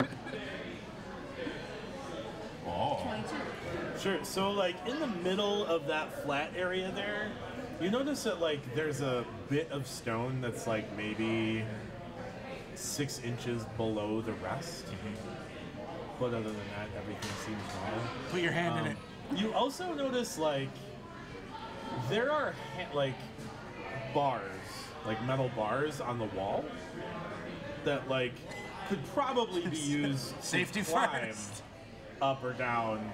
Oh. 22. Sure. So, like in the middle of that flat area there, you notice that like there's a bit of stone that's like maybe 6 inches below the rest. But other than that, everything seems normal. Put your hand in it. You also notice like there are like bars, like metal bars on the wall that like could probably be used Safety to climb first. up or down,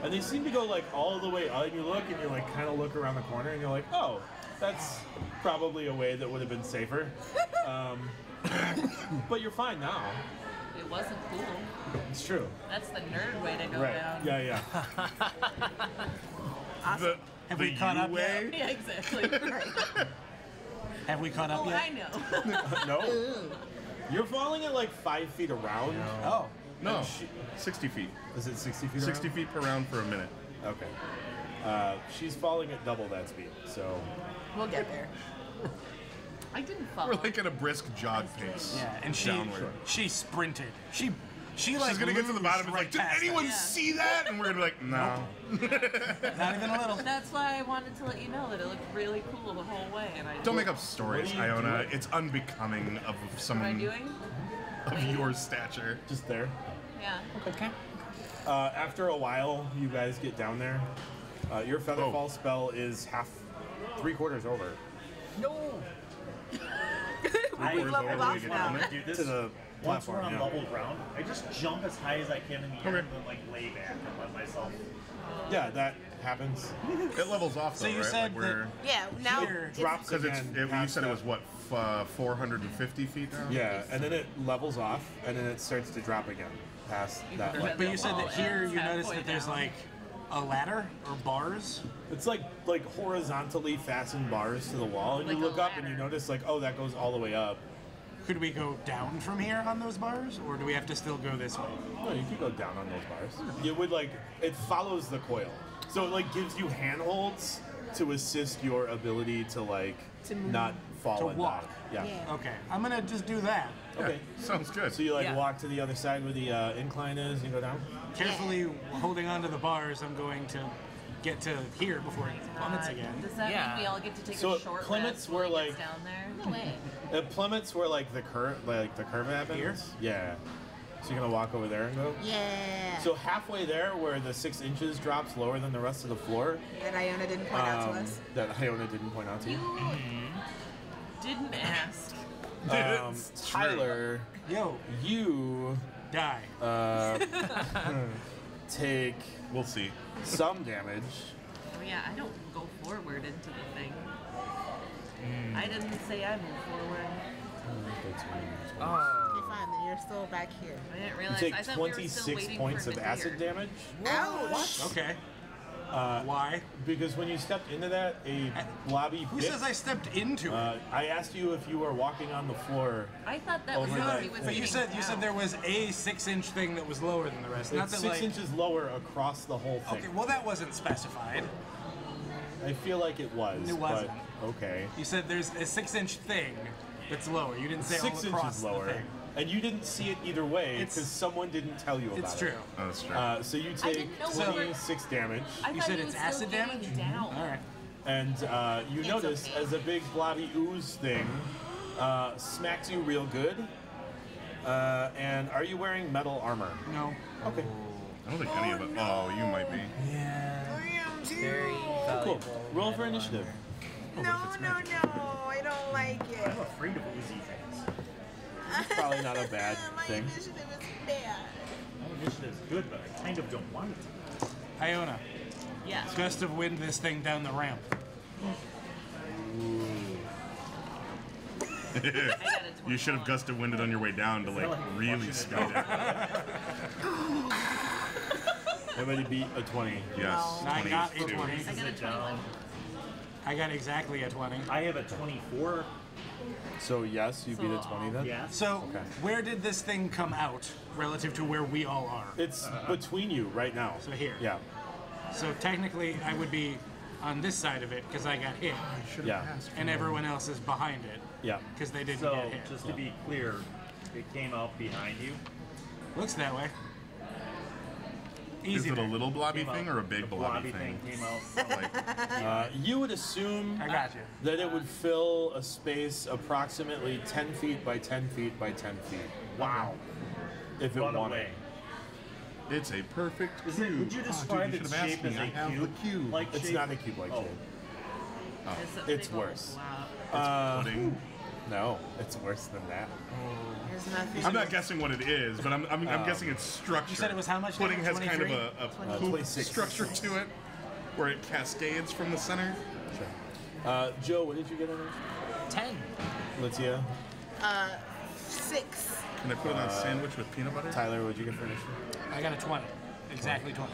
and they seem to go like all the way up. And you look and you like kind of look around the corner and you're like, oh, that's probably a way that would have been safer. But you're fine now. It wasn't cool. It's true. That's the nerd way to go Right? down. Yeah. The, Have the we caught up yet? U-way? Yeah, exactly. Have we caught up Oh, yet? I know. No. You're falling at like 5 feet around. Oh. No, 60 feet. Is it 60 feet? 60 around? feet per round for a minute. Okay. She's falling at double that speed, so We'll get there. I didn't fall. We're like at a brisk jog pace. Yeah, and downward. she sprinted. She like She's gonna get to the bottom and right like, did past anyone Yeah. see that? And we're gonna be like, no. us. Not even a little. That's why I wanted to let you know that it looked really cool the whole way. And I Don't make up stories, What are you Iona. doing? It's unbecoming of What am I someone doing? of your stature. just there. Yeah. Okay. After a while, you guys get down there. Your Featherfall spell is 3/4 over No. We've Where's leveled over off we get now. down there? Do this to the once we're platform. on Yeah. level ground. I just jump as high as I can in the air Okay. and then like lay back and let myself. Yeah, that happens. It levels off though, So you right? said like we're Yeah, now It drops because again. you past said it that. was what 450 feet now. Yeah, and then it levels off, and then it starts to drop again past that. Even Like, But you said that here you Halfway noticed that there's down. like a ladder or bars. it's like horizontally fastened bars to the wall, and Like you a look up and you ladder. notice like, oh, that goes all the way up. Could we go down from here on those bars, or do we have to still go this way? No, you could go down on those bars. You would like it follows the coil, so it like gives you handholds to assist your ability to like To move. not fall To and walk. die. Yeah. Okay, I'm gonna just do that. Okay. Sounds good. So you like Yeah. walk to the other side where the incline is and go down? Carefully holding onto the bars, I'm going to get to here before it plummets again. Does that Yeah. mean we all get to take So a short plummets rest were while he gets like- down there? No way. It plummets where like the curve happens. Here? Yeah. So you're gonna walk over there and go? Yeah. So halfway there where the 6 inches drops lower than the rest of the floor. that Iona didn't point out to us. That Iona didn't point out to you. Didn't ask. It's true. Tyler, Yo, you die. take We'll see. some damage. Oh yeah, I don't go forward into the thing. I didn't say I moved forward. Oh. Okay, fine, then you're still back here. I didn't You realize. take I thought we were still 26 waiting points for of it to acid clear. damage. Ouch! Okay. Why? Because when you stepped into that, a blobby Who bit, says I stepped into it? I asked you if you were walking on the floor. I thought that was Over how that he was. But you getting said down. there was a 6-inch thing that was lower than the rest. Not It's that 6 like. inches lower across the whole thing. Okay, well that wasn't specified. I feel like it was. It wasn't. But okay. You said there's a 6-inch thing that's lower. You didn't say 6 all across inches the lower. thing. And you didn't see it either way It's- because someone didn't tell you about It's it. true. Oh, that's true. So you take didn't know we were- 26 damage, I You thought said he it's was still acid getting damage? Down. All right. and you It's notice okay. as a big blobby ooze thing smacks you real good. And are you wearing metal armor? No. Okay. I don't think any of it. Oh, you might be. Very Cool. valuable. Roll for initiative. No, I don't like it. I'm afraid of oozy things. It's probably not a bad My thing. initiative is bad. My initiative is good, but I kind of don't want it. Iona, Yeah. gust of wind this thing down the ramp. I got a 21. You should have gust of winded on your way down to like really speed it. Everybody beat a 20. Yes. I got a 22. 20. I got a Sit down. 21. I got exactly a 20. I have a 24. So yes, you beat a 20 then? Yes. So, Okay. where did this thing come out relative to where we all are? It's between you right now. So here. Yeah. So technically, I would be on this side of it because I got hit, Yeah. and everyone else is behind it Yeah. because they didn't So, get hit. just to be clear, it came out behind you. Looks that way. Is Easy. it a there. little blobby Came thing out- or a big the blobby thing? came out. Like, You would assume I got you. that it would fill a space approximately 10 feet by 10 feet by 10 feet. Wow. If it Run wanted. away. it's a perfect Is cube. it, would you Oh, dude, describe you its should have asked shape me. as I a have cube? the cube. Like It's shape? not a cube-like Oh. shape. It's a It's big old worse. blob. Pudding. No, it's worse than that. There's nothing. I'm not guessing what it is, but I'm guessing it's structure. You said it was how much Pudding has damage? kind of 23? a hoop 26. structure to it, where it cascades from the center. Sure. Joe, what did you get on it? 10. LaTia? 6. Can I put it on a sandwich with peanut butter? Tyler, what did you get for initiative? I got a 20. Exactly 20.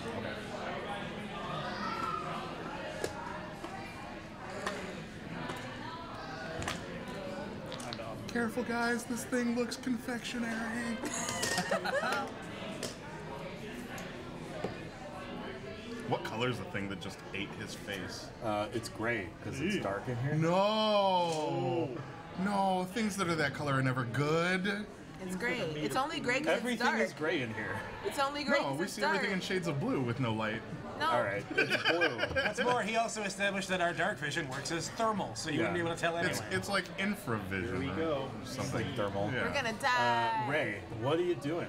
Careful, guys. This thing looks confectionery. What color is the thing that just ate his face? It's gray because it's dark in here. No. No, things that are that color are never good. It's gray. It's only gray because it's Everything dark. is gray in here. It's only gray No, because we it's see dark. everything in shades of blue with no light. No. All right, it's blue. What's more, he also established that our dark vision works as thermal, so you wouldn't be able to tell anyway. It's like infravision. Here we or go. Something Like thermal. Yeah. We're gonna die. Ray, what are you doing?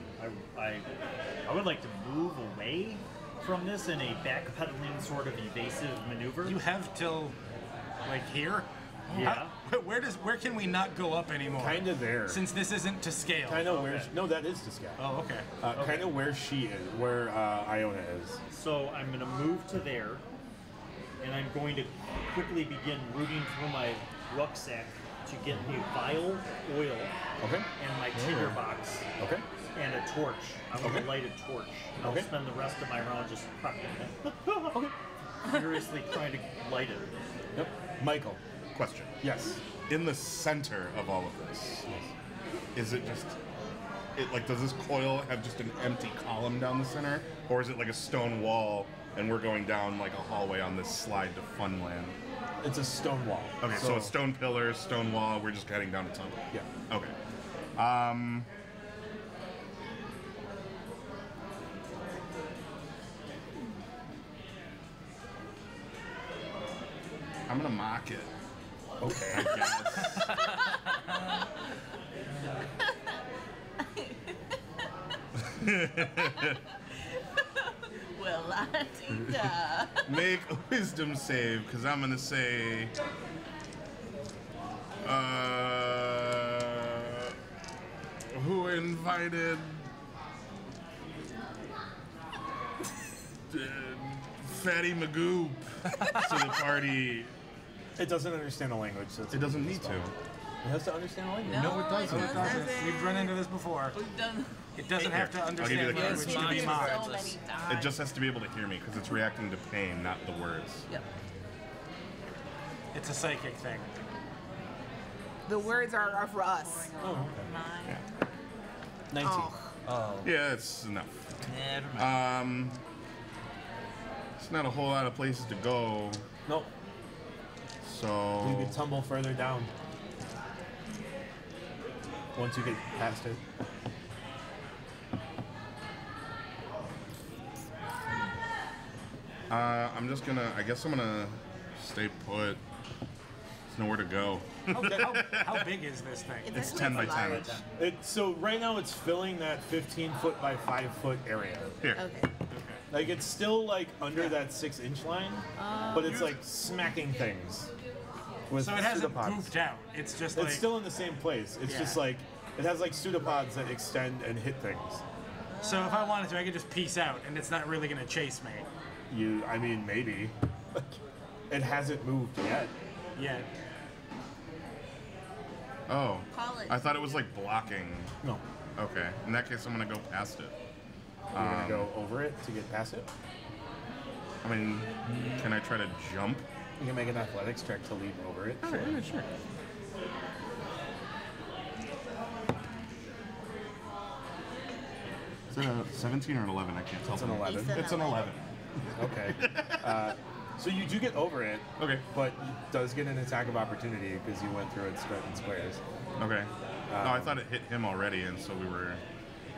I would like to move away from this in a backpedaling sort of evasive maneuver. You have till, like, here? Yeah. Where can we not go up anymore? Kind of there. Since this isn't to scale. Kind of where. No, that is to scale. Oh, okay. Kind of where she is, where Iona is. So I'm going to move to there, and I'm going to quickly begin rooting through my rucksack to get me vial oil Okay. and my tinderbox Okay. and a torch. I'm going Okay. to light a torch. And Okay. I'll spend the rest of my round just prepping furiously trying to light it. Yep. Michael. Question. Yes. In the center of all of this, is it just, does this coil have just an empty column down the center? Or is it like a stone wall and we're going down like a hallway on this slide to Funland. It's a stone wall. Okay, so a stone pillar, stone wall. We're just heading down a tunnel. Yeah. Okay. I'm gonna mock it. Okay. I guess. Well, la-di-da. Make a wisdom save, because I'm gonna say. Who invited Fatty Magoo to the party? It doesn't understand the language, so It doesn't need to. It has to understand the language. No, it doesn't. it doesn't. We've run into this before. We've done It doesn't have to I'll give you understand the language card. to be so mocked. many It times. just has to be able to hear me, because it's reacting to pain, not the words. Yep. It's a psychic thing. The words are for us. Oh, okay. Mine. 19. Oh. Yeah, it's enough. Never mind. It's not a whole lot of places to go, Nope. so. You can tumble further down. Once you get past it. I'm just gonna. I guess I'm gonna stay put. There's nowhere to go. How big is this thing? It's 10 by 10. So right now it's filling that 15 foot by 5 foot area. Here. Okay. Like it's still like under that 6-inch line, but it's like smacking things. With So it hasn't pseudopods. goofed out. It's just like It's still in the same place. It's just Yeah. like it has like pseudopods that extend and hit things. so if I wanted to, I could just peace out, and it's not really gonna chase me. I mean, maybe. It hasn't moved yet. Yeah. Oh. Call it. I thought it was like blocking. No. Okay. In that case, I'm gonna go past it. You're gonna go over it to get past it. I mean, can I try to jump? You can make an athletics check to leap over it. Sure. Yeah, sure. Is it a 17 or an 11? I can't tell. It's an 11. He said It's an 11. Okay. So you do get over it, Okay. but it does get an attack of opportunity because you went through it in squares. Okay. No, I thought it hit him already, and so we were.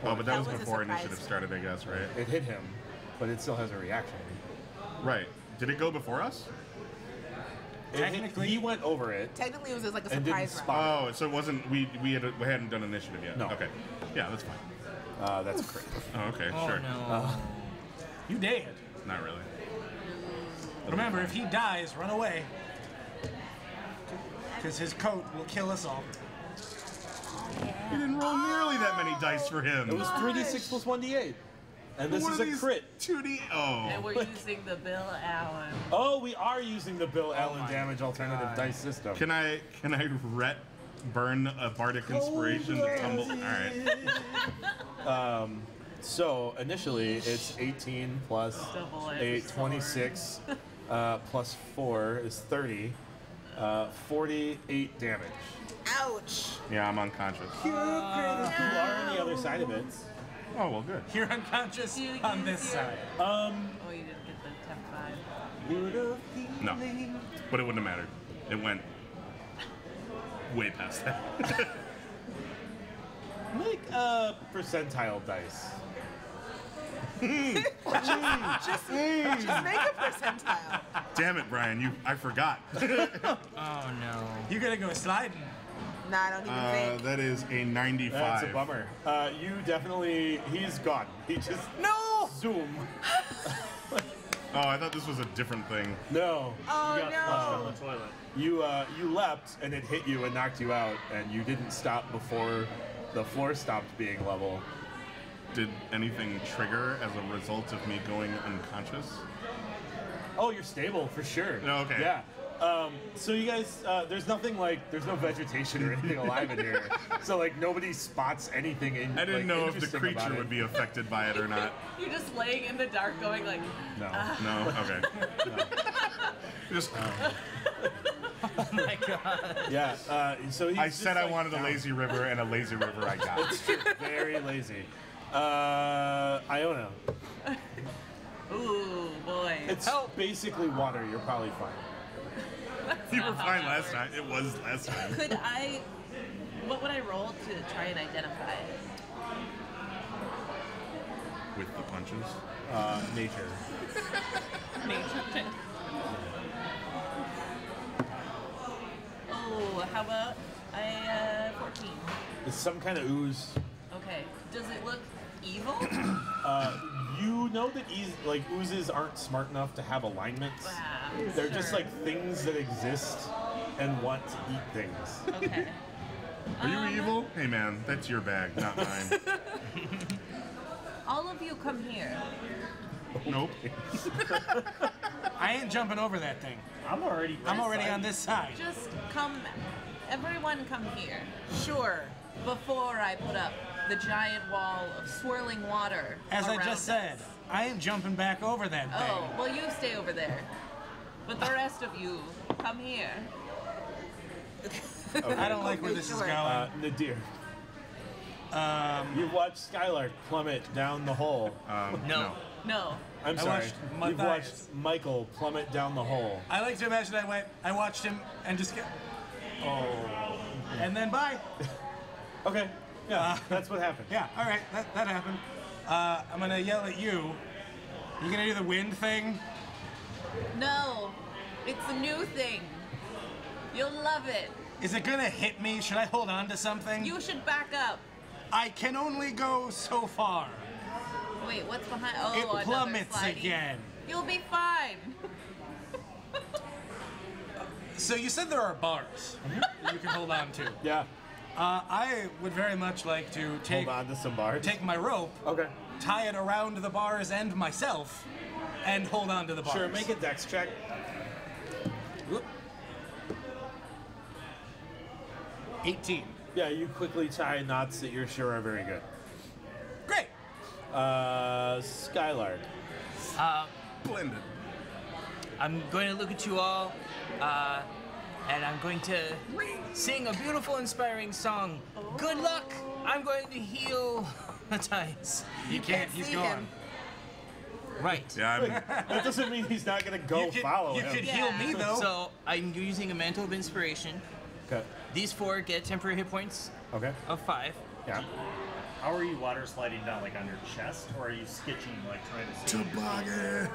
Oh, but that That was was a before surprise. initiative started, I guess, right? It hit him, but it still has a reaction. Right. Did it go before us? Technically- he went over it. Technically, it was just like a And didn't surprise round. spot. Oh, so it wasn't. We hadn't done initiative yet. No. Okay. Yeah, that's fine. That's a crit. Oh, okay. Oh Sure. no. You dead. Not really. Remember, if he dies, run away. Because his coat will kill us all. You didn't roll nearly that many dice for him. It was 3d6 plus 1d8. And this One is of a these crit. 2D. And Oh. we're using the Bill Allen. Oh, we are using the Bill Allen damage alternative dice system. Can I burn a bardic inspiration to tumble? All right. So initially it's 18 plus Double 8, 26 plus 4 is 30. 48 damage. Ouch. Yeah, I'm unconscious. You are on the other side of it. Oh well, good. You're unconscious You on use this your- side. Oh, you didn't get the 10-5. No, but it wouldn't have mattered. It went way past that. Make a percentile dice. Just make a percentile. Damn it, Brian! I forgot. Oh no. You gotta go sliding. Nah, I don't even think. That is a 95. That's a bummer. You definitely, he's gone. He just No! zoom. Oh, I thought this was a different thing. No. Oh You got flushed down no! the toilet. You leapt and it hit you and knocked you out, and you didn't stop before the floor stopped being level. Did anything trigger as a result of me going unconscious? Oh, you're stable for sure. No, okay. Yeah. So you guys, there's nothing like, there's no vegetation or anything alive in here. So like nobody spots anything in. I didn't know if the interesting about creature it. would be affected by it or not. You're just laying in the dark going like, No. No? Okay. Just, Oh my god. Yeah. So he's I just, said I like, wanted a down. lazy river, and a lazy river I got. It's true. Very lazy. Iona. ooh, boy. It's Help. basically water. You're probably fine. You were fine last time. It was last time. Could I? What would I roll to try and identify it? With the punches. Nature. Nature. Oh, how about 14? It's some kind of ooze. Okay. Does it look evil? You know that oozes aren't smart enough to have alignments. Wow, They're just sure. like things that exist and want to eat things. Okay. Are you evil? Hey man, that's your bag, not mine. All of you come here. Nope. I ain't jumping over that thing. I'm already on this side. Just come. Everyone come here. Sure. Before I put up the giant wall of swirling water. As I around just said, us. I ain't jumping back over that thing. Oh, well, you stay over there. But the rest of you, come here. I don't like where this is Sure. going. Nadir. You've watched Skylark plummet down the hole. No. No. I'm I sorry. watched You've Matthias. watched Michael plummet down the hole. I like to imagine I watched him and just get. Oh. And then bye. Okay. Yeah, that's what happened. Yeah, all right, that happened. I'm gonna yell at you. You gonna do the wind thing? No. It's a new thing. You'll love it. Is it gonna hit me? Should I hold on to something? You should back up. I can only go so far. Wait, what's behind? Oh, It another plummets slidey. again. You'll be fine. So you said there are bars that you can hold on to. Yeah. I would very much like to take Hold on to some bars. take my rope, Okay. tie it around the bars and myself, and hold on to the bars. Sure, make a dex check. Whoop. 18. Yeah, you quickly tie knots that you're sure are very good. Great. Skylark. Blended. I'm going to look at you all, and I'm going to sing a beautiful, inspiring song. Good luck! I'm going to heal Matthias. You can't. He's see gone. him. Right. Yeah, That doesn't mean he's not gonna go You could, follow you him. could heal me though. So I'm using a mantle of inspiration. Okay. These 4 get temporary hit points Okay. of 5. Yeah. How are you water sliding down, like on your chest, or are you skitching, like trying to save? Toboggan.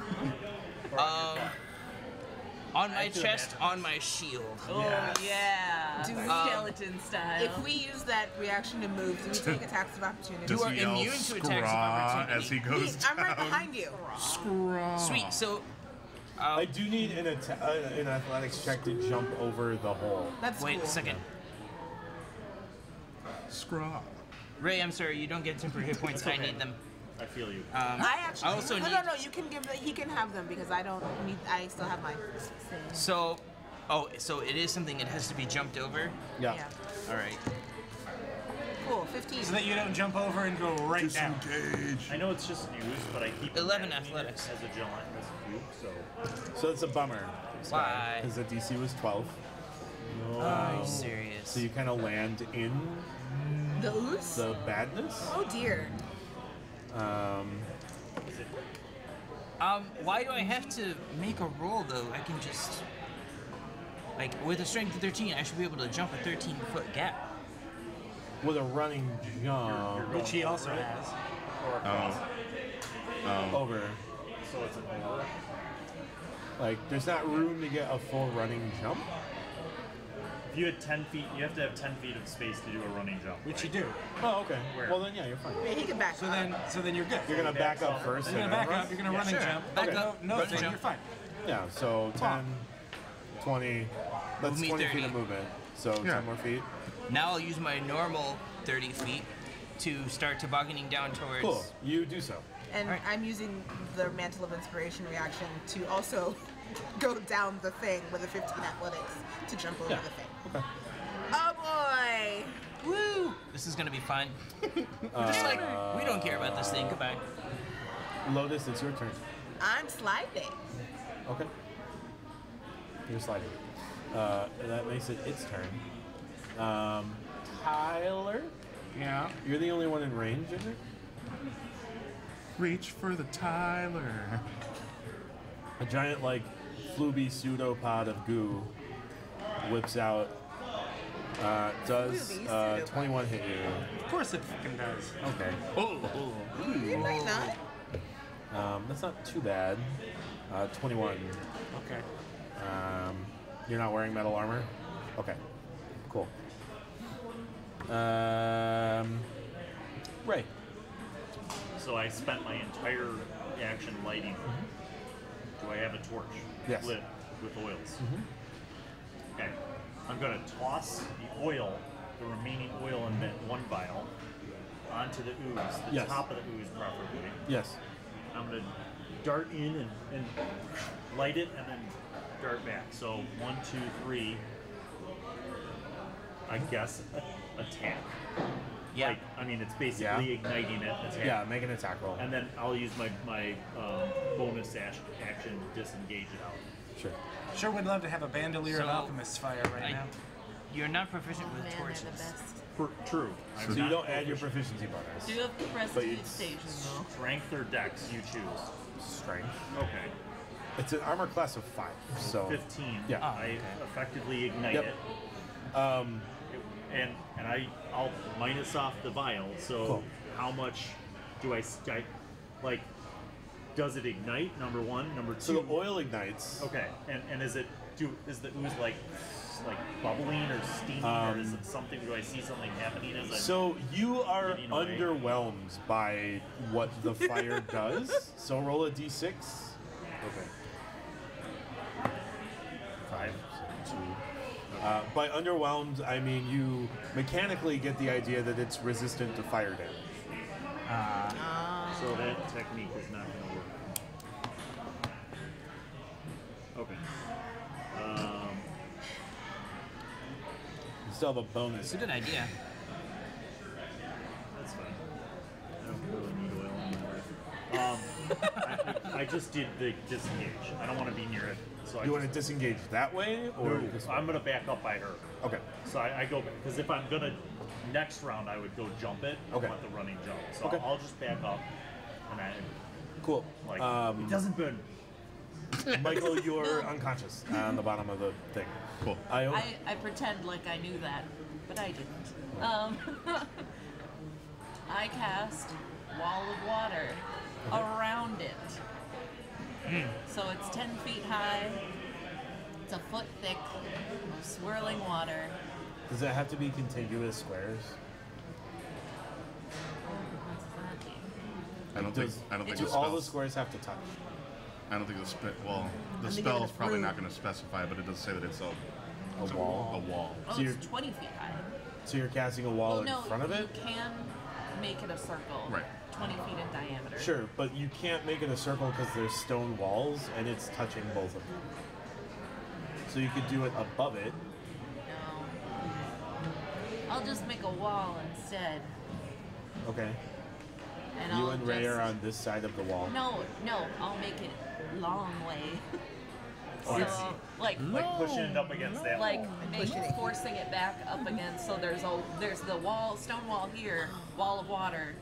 On my chest, on my shield. Oh, yeah. Do we- Skeleton style. If we use that reaction to move, do we take attacks of opportunity? Does are he yell immune to attacks of "Scraw" opportunity. as he goes I'm right down? behind you. Sweet. So I do need an athletics check to jump over the hole. That's wait cool. a second. Scraw. Ray, I'm sorry, you don't get temporary hit points. I need them. I feel you. I actually. I also no, need- no, no. You can give. He can have them because I don't need. I still have mine. So, so it is something that has to be jumped over. Yeah. Yeah. All right. Cool. 15. So that you don't jump over and go right down. Disengage. I know it's just an ooze, but I keep 11 imagining it athletics. as a gelatinous cube. So So it's a bummer. Why? Because the DC was 12. Are you serious? So you kind of land in The ooze? the badness. Oh dear. Why do I have to make a roll though? I can just, like, with a strength of 13, I should be able to jump a 13-foot gap. With a running jump Which he also has. or across. over. So it's an over. Like, there's not room to get a full running jump. If you had 10 feet, you have to have 10 feet of space to do a running jump. Which right? you do. Oh, okay. Where? Well, then, yeah, you're fine. Wait, he can back So up. then you're good. You're going to back up first. You're and gonna back run? up. You're gonna run sure. and jump. Back Okay. up, No run thing. and You're fine. Yeah, so 10, 20. That's Move me 20 feet 30. of movement. So Yeah. 10 more feet. Now I'll use my normal 30 feet to start tobogganing down towards. Cool. You do so. And Alright. I'm using the Mantle of Inspiration reaction to also go down the thing with a 15 athletics to jump over Yeah. the thing. Okay. Oh boy! Woo! This is gonna be fun. Just like, we don't care about this thing. Goodbye. Lotus, it's your turn. I'm sliding. Okay. You're sliding. And that makes it its turn. Tyler, Yeah. you're the only one in range, isn't it? Reach for the Tyler. A giant, like, fluby pseudopod of goo whips out. Does Fluby pseudopod. 21 hit you? Of course it fucking does. Okay. It might not. That's not too bad. 21. Okay. You're not wearing metal armor? Okay. Cool. Ray. So I spent my entire action lighting. Do I have a torch Yes. lit with oils? Okay. I'm going to toss the oil, the remaining oil in that one vial, onto the ooze, the Yes. top of the ooze preferably. Yes. I'm going to dart in and light it and then dart back. So 1, 2, 3. I guess attack. Yeah. Like, I mean, it's basically igniting it. Attack. Yeah, make an attack roll. And then I'll use my bonus action to disengage it out. Sure. Sure would love to have a bandolier of So, alchemist's fire right now. You're not proficient with Man, they're torches. the best. True. So you don't add your proficiency bonus. Do you have But prestige it's- station though? Strength or dex, you choose. Strength. Okay. It's an armor class of 5, so 15. Yeah. I effectively ignite Yep. it. And I'll minus off the vial. So Cool. how much do I like? Does it ignite? Number one. Number two. So the oil ignites. Okay. And is the ooze like bubbling or steaming or is it something? Do I see something happening as I? So you are Getting away. underwhelmed by what the fire does. So roll a d6. Okay. 5. 2. By underwhelmed, I mean you mechanically get the idea that it's resistant to fire damage. So that technique is not going to work. Okay. You still have a bonus. It's a good idea. That's fine. I don't really need oil anymore. I just did the disengage. I don't want to be near it. So You want to disengage that way, or this way? I'm going to back up by her. Okay. So I go, because if I'm going to, next round I would go jump it. Okay. I want the running jump. So Okay. I'll just back up and Cool. it doesn't burn. Michael, you're unconscious on the bottom of the thing. Cool. Ione? I pretend like I knew that, but I didn't. I cast Wall of Water around it. So it's 10 feet high, it's a foot thick, of swirling water. Does it have to be contiguous squares? What's that mean? I don't think Do the all the spells. squares have to touch? I don't think the the I'm thinking spell of is probably fruit. not going to specify, but it does say that it's A wall? A wall. Oh, So you're- it's 20 feet high. So you're casting a wall Well, no, in front of it? you can make it a circle. Right. 20 feet in diameter. Sure, but you can't make it a circle because there's stone walls and it's touching both of them. So you could do it above it. No. I'll just make a wall instead. Okay. And You I'll and Ray just... are on this side of the wall. No, I'll make it long way. Oh, I so, see. like, Pushing it up against that like wall. forcing it back up against. So there's the wall, stone wall here, wall of water,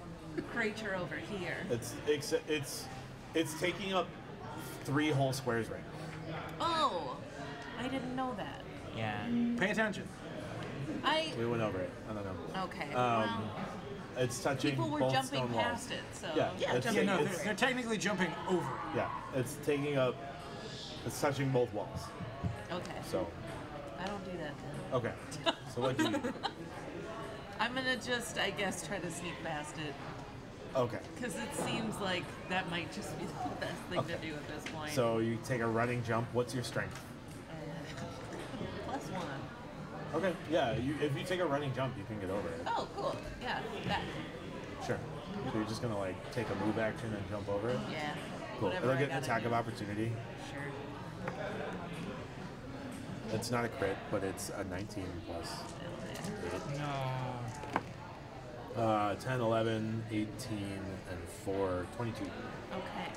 creature over here. It's taking up 3 whole squares right now. Oh, I didn't know that. Yeah. Pay attention. We went over it. I don't know. Okay. Well, It's touching people were both jumping stone walls. past it, so Yeah, it's, Yeah, no, it's- they're technically jumping over. yeah, it's taking up. It's touching both walls. Okay. So, I don't do that then. okay. So what do you do? I'm gonna just, I guess, try to sneak past it. Okay. Because it seems like that might just be the best thing to Okay. do at this point. So you take a running jump. What's your strength? +1. Okay. Yeah. If you take a running jump, you can get over it. Oh, cool. Yeah, that. Sure. So you're just gonna like take a move action and jump over it. Yeah. Cool. Whatever It'll I get an gotta attack do. of opportunity. Sure. It's not a crit, but it's a 19 plus No. 8. 10, 11, 18, and 4, 22. Okay.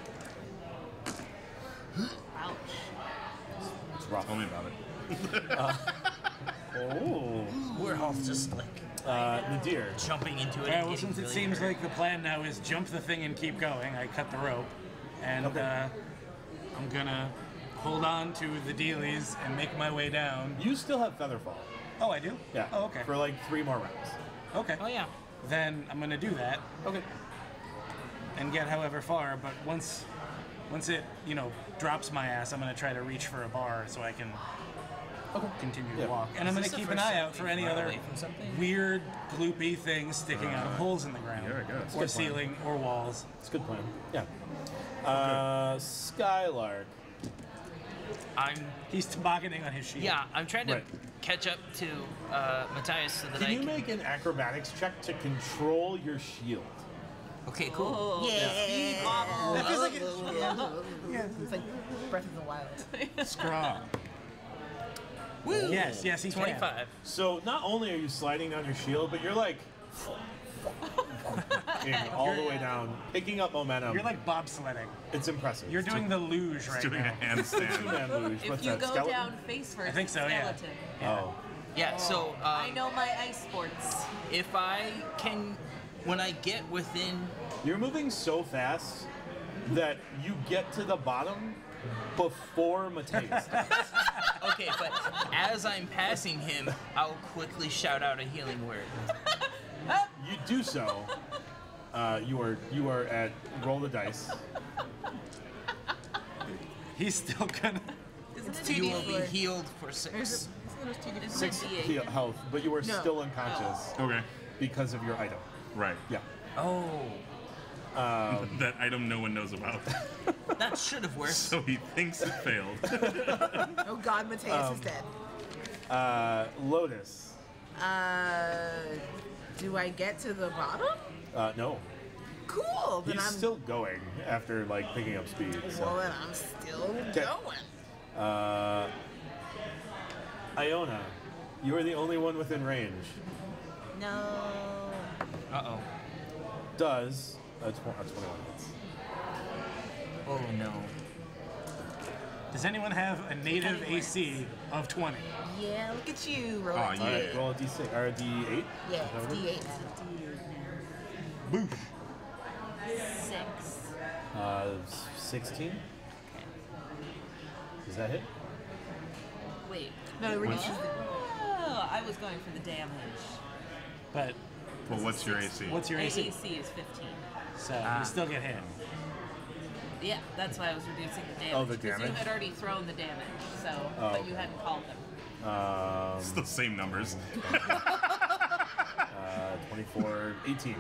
Ouch. It's rough. Tell me about it. Oh. We're all just like Nadir. jumping into it. Yeah, and well, getting since it really seems hurt. like the plan now is jump the thing and keep going, I cut the rope. And Okay. I'm gonna hold on to the dealies and make my way down. You still have Featherfall. Oh, I do? Yeah. Oh, okay. For like 3 more rounds. Okay. Oh yeah. Then I'm gonna do that Okay. and get however far, but once it, drops my ass, I'm gonna try to reach for a bar so I can continue Yeah. to walk. And I'm Is gonna this the keep an first eye time out for we've any run other away from something? weird, gloopy things sticking out of holes in the ground. yeah, I guess. Or Good plan. ceiling or walls. It's a good plan. Yeah. Skylark. He's tobogganing on his shield. I'm trying to Right. catch up to Matthias so that Can I you can. make an acrobatics check to control your shield? Okay, cool. Oh, Yeah. That feels like It's like Breath of the Wild. Scraw. Woo! Yes, he can. 25. So not only are you sliding down your shield, but you're like all the way down, picking up momentum. You're like bobsledding. It's impressive. You're doing the luge right Doing now. a handstand. two-man luge. If What's you that? go skeleton? down face first, I think so, yeah. skeleton. Oh. Yeah. So I know my ice sports. if I can, when I get within. You're moving so fast that you get to the bottom before Matthias does. Okay, but as I'm passing him, I'll quickly shout out a healing word. You do so. You are at roll the dice. He's still gonna. Isn't You it will be D8? healed for 6. Isn't 6 it D8? health, but you are No. still unconscious Okay. because of your item. Right. Yeah. Oh, That item no one knows about. that should have worked. So he thinks it failed. Oh God, Matthias is dead. Lotus. Do I get to the bottom? No. Cool. Then He's I'm still going after like picking up speed. well. So. Then I'm still Okay. going. Iona, you are the only one within range. No. Uh-oh. Does a 21 hits. Oh no. Does anyone have a native AC of 20? Yeah. Look at you. Roll Aw, it. yeah. All right, roll a d6 or a d8. Yeah. It's D8 now. Boosh. 6. 16. Does that hit? Wait. No, it reduces the. Oh, I was going for the damage. But Well, what's your AC? what's your My AC? AC is 15. So you still get hit. Yeah, that's why I was reducing the damage. Oh, the 'cause you damage? had already thrown the damage, so but you hadn't called them. It's the same numbers. 24, 18.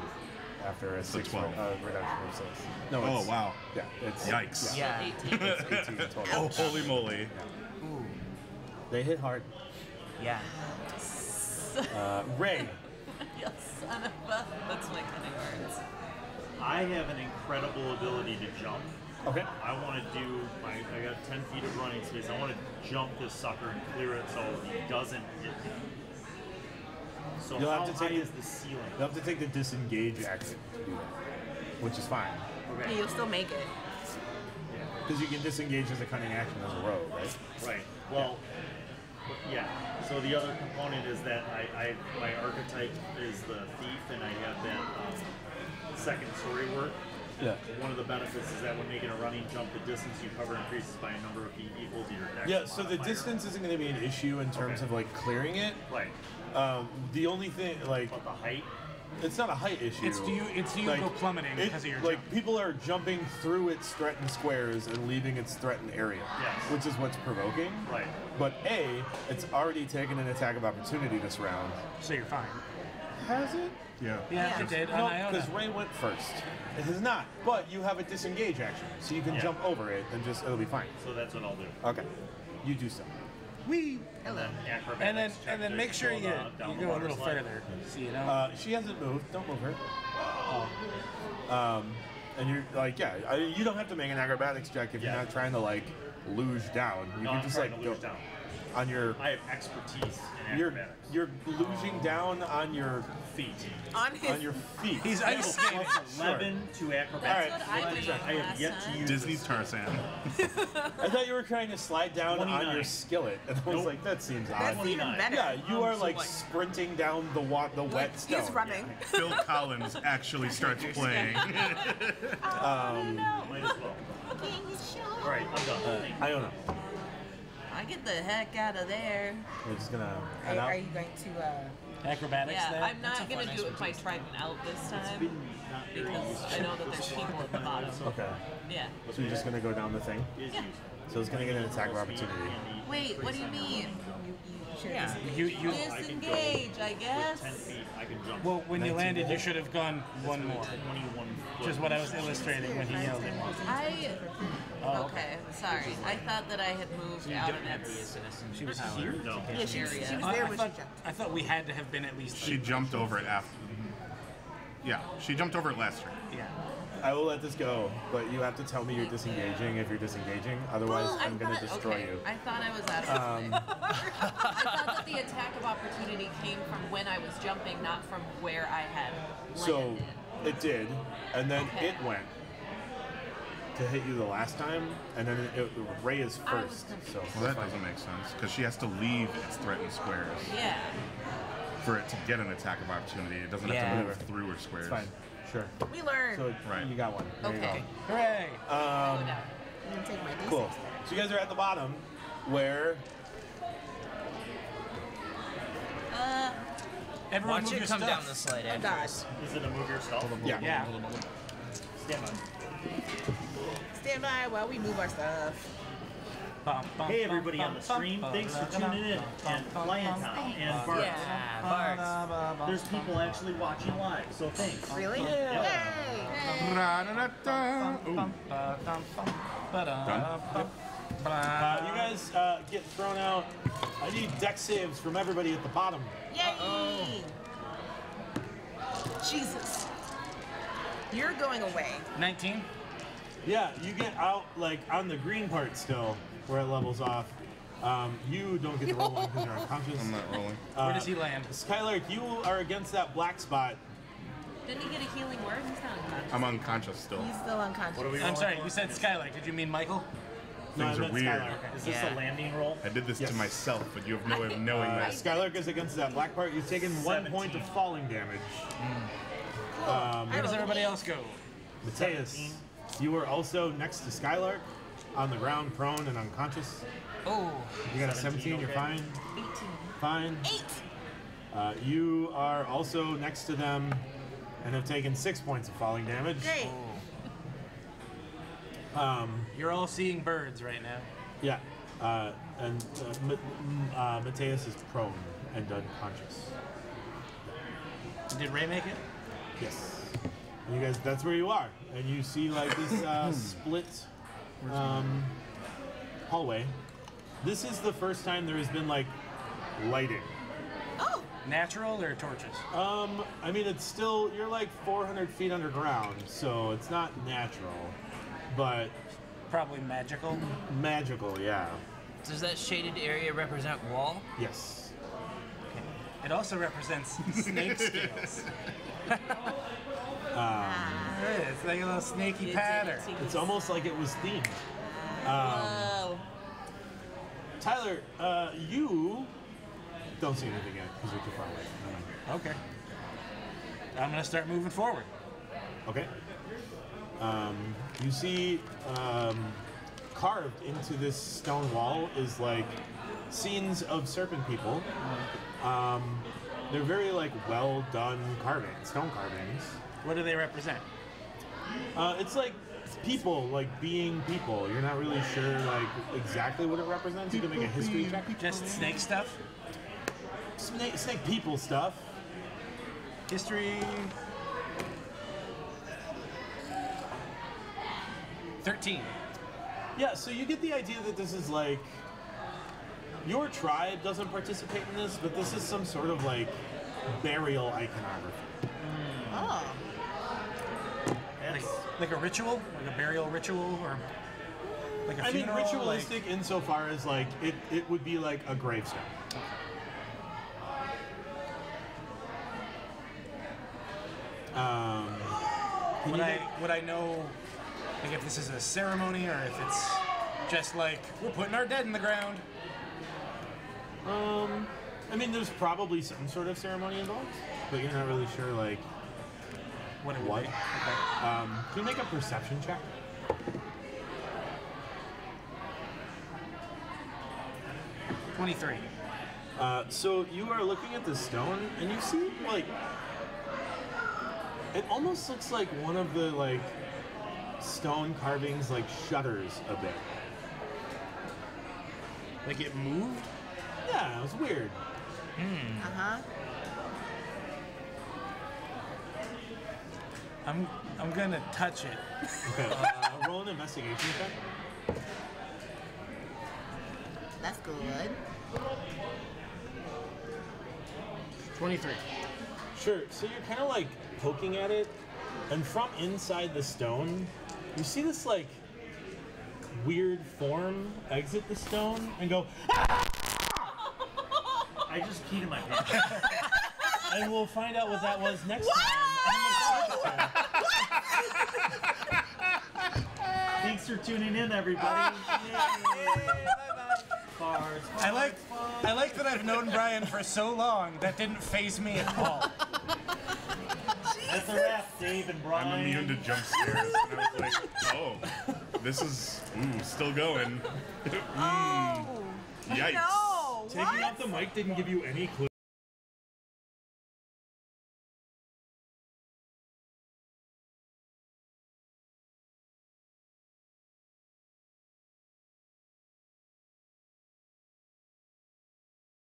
After a 6 12. reduction of 6. No, Oh, it's, wow. Yeah, it's Yikes. Yeah, 18. It's 18 total. Oh, holy moly. Ooh. They hit hard. Yeah. Ray. You son of a... That's my cunning words. I have an incredible ability to jump. Okay. I want to do, I got 10 feet of running space. I want to jump this sucker and clear it so he doesn't hit me. So You'll how have to high take- is the ceiling? You'll have to take the disengage action to do that, which is fine. Yeah, Okay. you'll still make it. Because you can disengage as a cunning action as a rogue, right? Right. Well, yeah. So the other component is that my archetype is the thief, and I have that second story work. Yeah. One of the benefits is that when making a running jump, the distance you cover increases by a number of feet equal to your dex Yeah, so the modifier. distance isn't going to be an issue in terms Okay. of like clearing it. Right. The only thing, like, But the height. it's not a height issue. It's you Like, go plummeting because of your like jump. people are jumping through its threatened squares and leaving its threatened area, Yes. which is what's provoking. Right. But A, it's already taken an attack of opportunity this round. So you're fine. Has it? Yeah. Yeah, it did. On No, Iona. because Ray went first. It has not. But you have a disengage action, so you can Yeah. jump over it and just it'll be fine. So that's what I'll do. Okay. You do so. Wee. And then And then acrobatics check then to make sure go you down you the go a water little slide. further. So you know. She hasn't moved. Don't move her. And you're like, yeah, you don't have to make an acrobatics check if you're Yeah. not trying to like luge down. You No, can I'm just trying like to go lose down. on your. I have expertise in You're acrobatics. you're luging down on your feet. On his. on your feet. He's I have ice a skating. plus 11 to acrobatics. All right, That's what I went on I have last yet to time. use Disney's this. Tarzan. I thought you were trying to slide down on 29. your skillet, and I was Nope. like, that seems That's odd. even 29. better. Yeah, you are so like what? sprinting down the wet stone. He's running. Phil Collins actually starts playing. Might as well. All right, I'm done. Thank you. Iona. I get the heck out of there. We're just gonna head out. Are you going to? Acrobatics Yeah, there? I'm not gonna do it with my trident out this time because I know that there's people at the bottom. Okay. Yeah. So you're just gonna go down the thing? Yeah. So it's gonna get an attack of opportunity. Wait, what do you mean? Yeah. You, Disengage, I guess. 10 feet, I can jump. well, when you landed, you should have gone one more. 21 Which is what I was illustrating when he yelled it. Okay, sorry. I thought that I had moved out of its She was here? No. Yeah, she was area. there when she jumped. I thought we had to have been at least. She jumped over it after. Yeah, she jumped over it last turn. Yeah. I will let this go, but you have to tell me you're disengaging if you're disengaging. Otherwise, Well, I'm gonna destroy okay. you. I thought I was out of its way. I thought that the attack of opportunity came from when I was jumping, not from where I had So landed. it did, and then Okay. it went to hit you the last time, and then Ray is I was first. confused. So Well, that doesn't make sense because she has to leave its threatened squares Yeah. for it to get an attack of opportunity. It doesn't have Yeah. to move through her squares. it's fine. Sure. We learned. So Right. you got one. There Okay. you Hooray! go. Go down. I'm gonna take my D6. Cool. So you guys are at the bottom, where Everyone Watch move it your come stuff. down the slide. Oh gosh. Is it a move yourself? yeah. Yeah. Stand by. Stand by while we move our stuff. Hey everybody on the stream, thanks for tuning in. And Lyon and Bards. Yeah, Bards. There's people actually watching live, so thanks. Really? Yeah. Yay! Ra-da-da-da. Ooh. You guys get thrown out. I need deck saves from everybody at the bottom. Yay! Jesus. You're going away. 19. Yeah, you get out like on the green part still, where it levels off. You don't get to roll one because you're unconscious. I'm not rolling. Where does he land? Skylar, you are against that black spot. Didn't he get a healing word? He's not unconscious. I'm unconscious still. He's still unconscious. I'm sorry, you said Skylar. Did you mean Michael? No, Things I are meant weird. Skylar. Is this Yeah. a landing roll? I did this Yes. to myself, but you have no way of knowing that. Skylar goes against that black part. You've taken 1 point of 17. falling damage. Where does everybody else go? Mateus, you are also next to Skylar, on the ground, prone and unconscious. Oh, You got a 17, you're okay. fine. 18. Fine. 8. You are also next to them and have taken 6 points of falling damage. Great. You're all seeing birds right now. Yeah. Mateus is prone and unconscious. Did Ray make it? Yes. And you guys, that's where you are. And you see like this split hallway. This is the first time there has been like lighting. Oh, Natural or torches? I mean, it's still, you're like 400 feet underground, so it's not natural, but Probably magical. magical, yeah. does that shaded area represent wall? Yes. It also represents snake scales. It's like a little snaky pattern. It's almost like it was themed. Whoa. Tyler, you don't see anything yet because you're too far away. Okay. I'm gonna start moving forward. Okay. You see carved into this stone wall is like scenes of serpent people. They're very like well done carvings, stone carvings. What do they represent? It's like people, like being people. You're not really sure like exactly what it represents. You can make a history check. Just snake stuff? Snake people stuff. History. 13. Yeah, so you get the idea that this is like your tribe doesn't participate in this, but this is some sort of like burial iconography. oh. Like a ritual? Like a burial ritual? Or like a I mean, funeral? ritualistic insofar as like it would be like a gravestone. Would I know like if this is a ceremony or if it's just like we're putting our dead in the ground? I mean, there's probably some sort of ceremony involved, but you're not really sure like What it would what. be. Can you make a perception check? 23. So you are looking at the stone, and you see like it almost looks like one of the like stone carvings like shudders a bit. Like it moved? Yeah, it was weird. Uh-huh. I'm gonna touch it. Okay, roll an investigation check. That's good. 23. Sure. So you're kind of like poking at it, and from inside the stone, you see this like weird form exit the stone and go. I just keyed in my pants. And we'll find out what that was next time. Thanks for tuning in, everybody. Bards, I like that I've known Brian for so long that didn't faze me at all. That's a wrap, Dave and Brian. I'm immune to jump scares. And I was like, oh, this is still going. Oh, Yikes. no. Taking off the mic didn't give you any clue.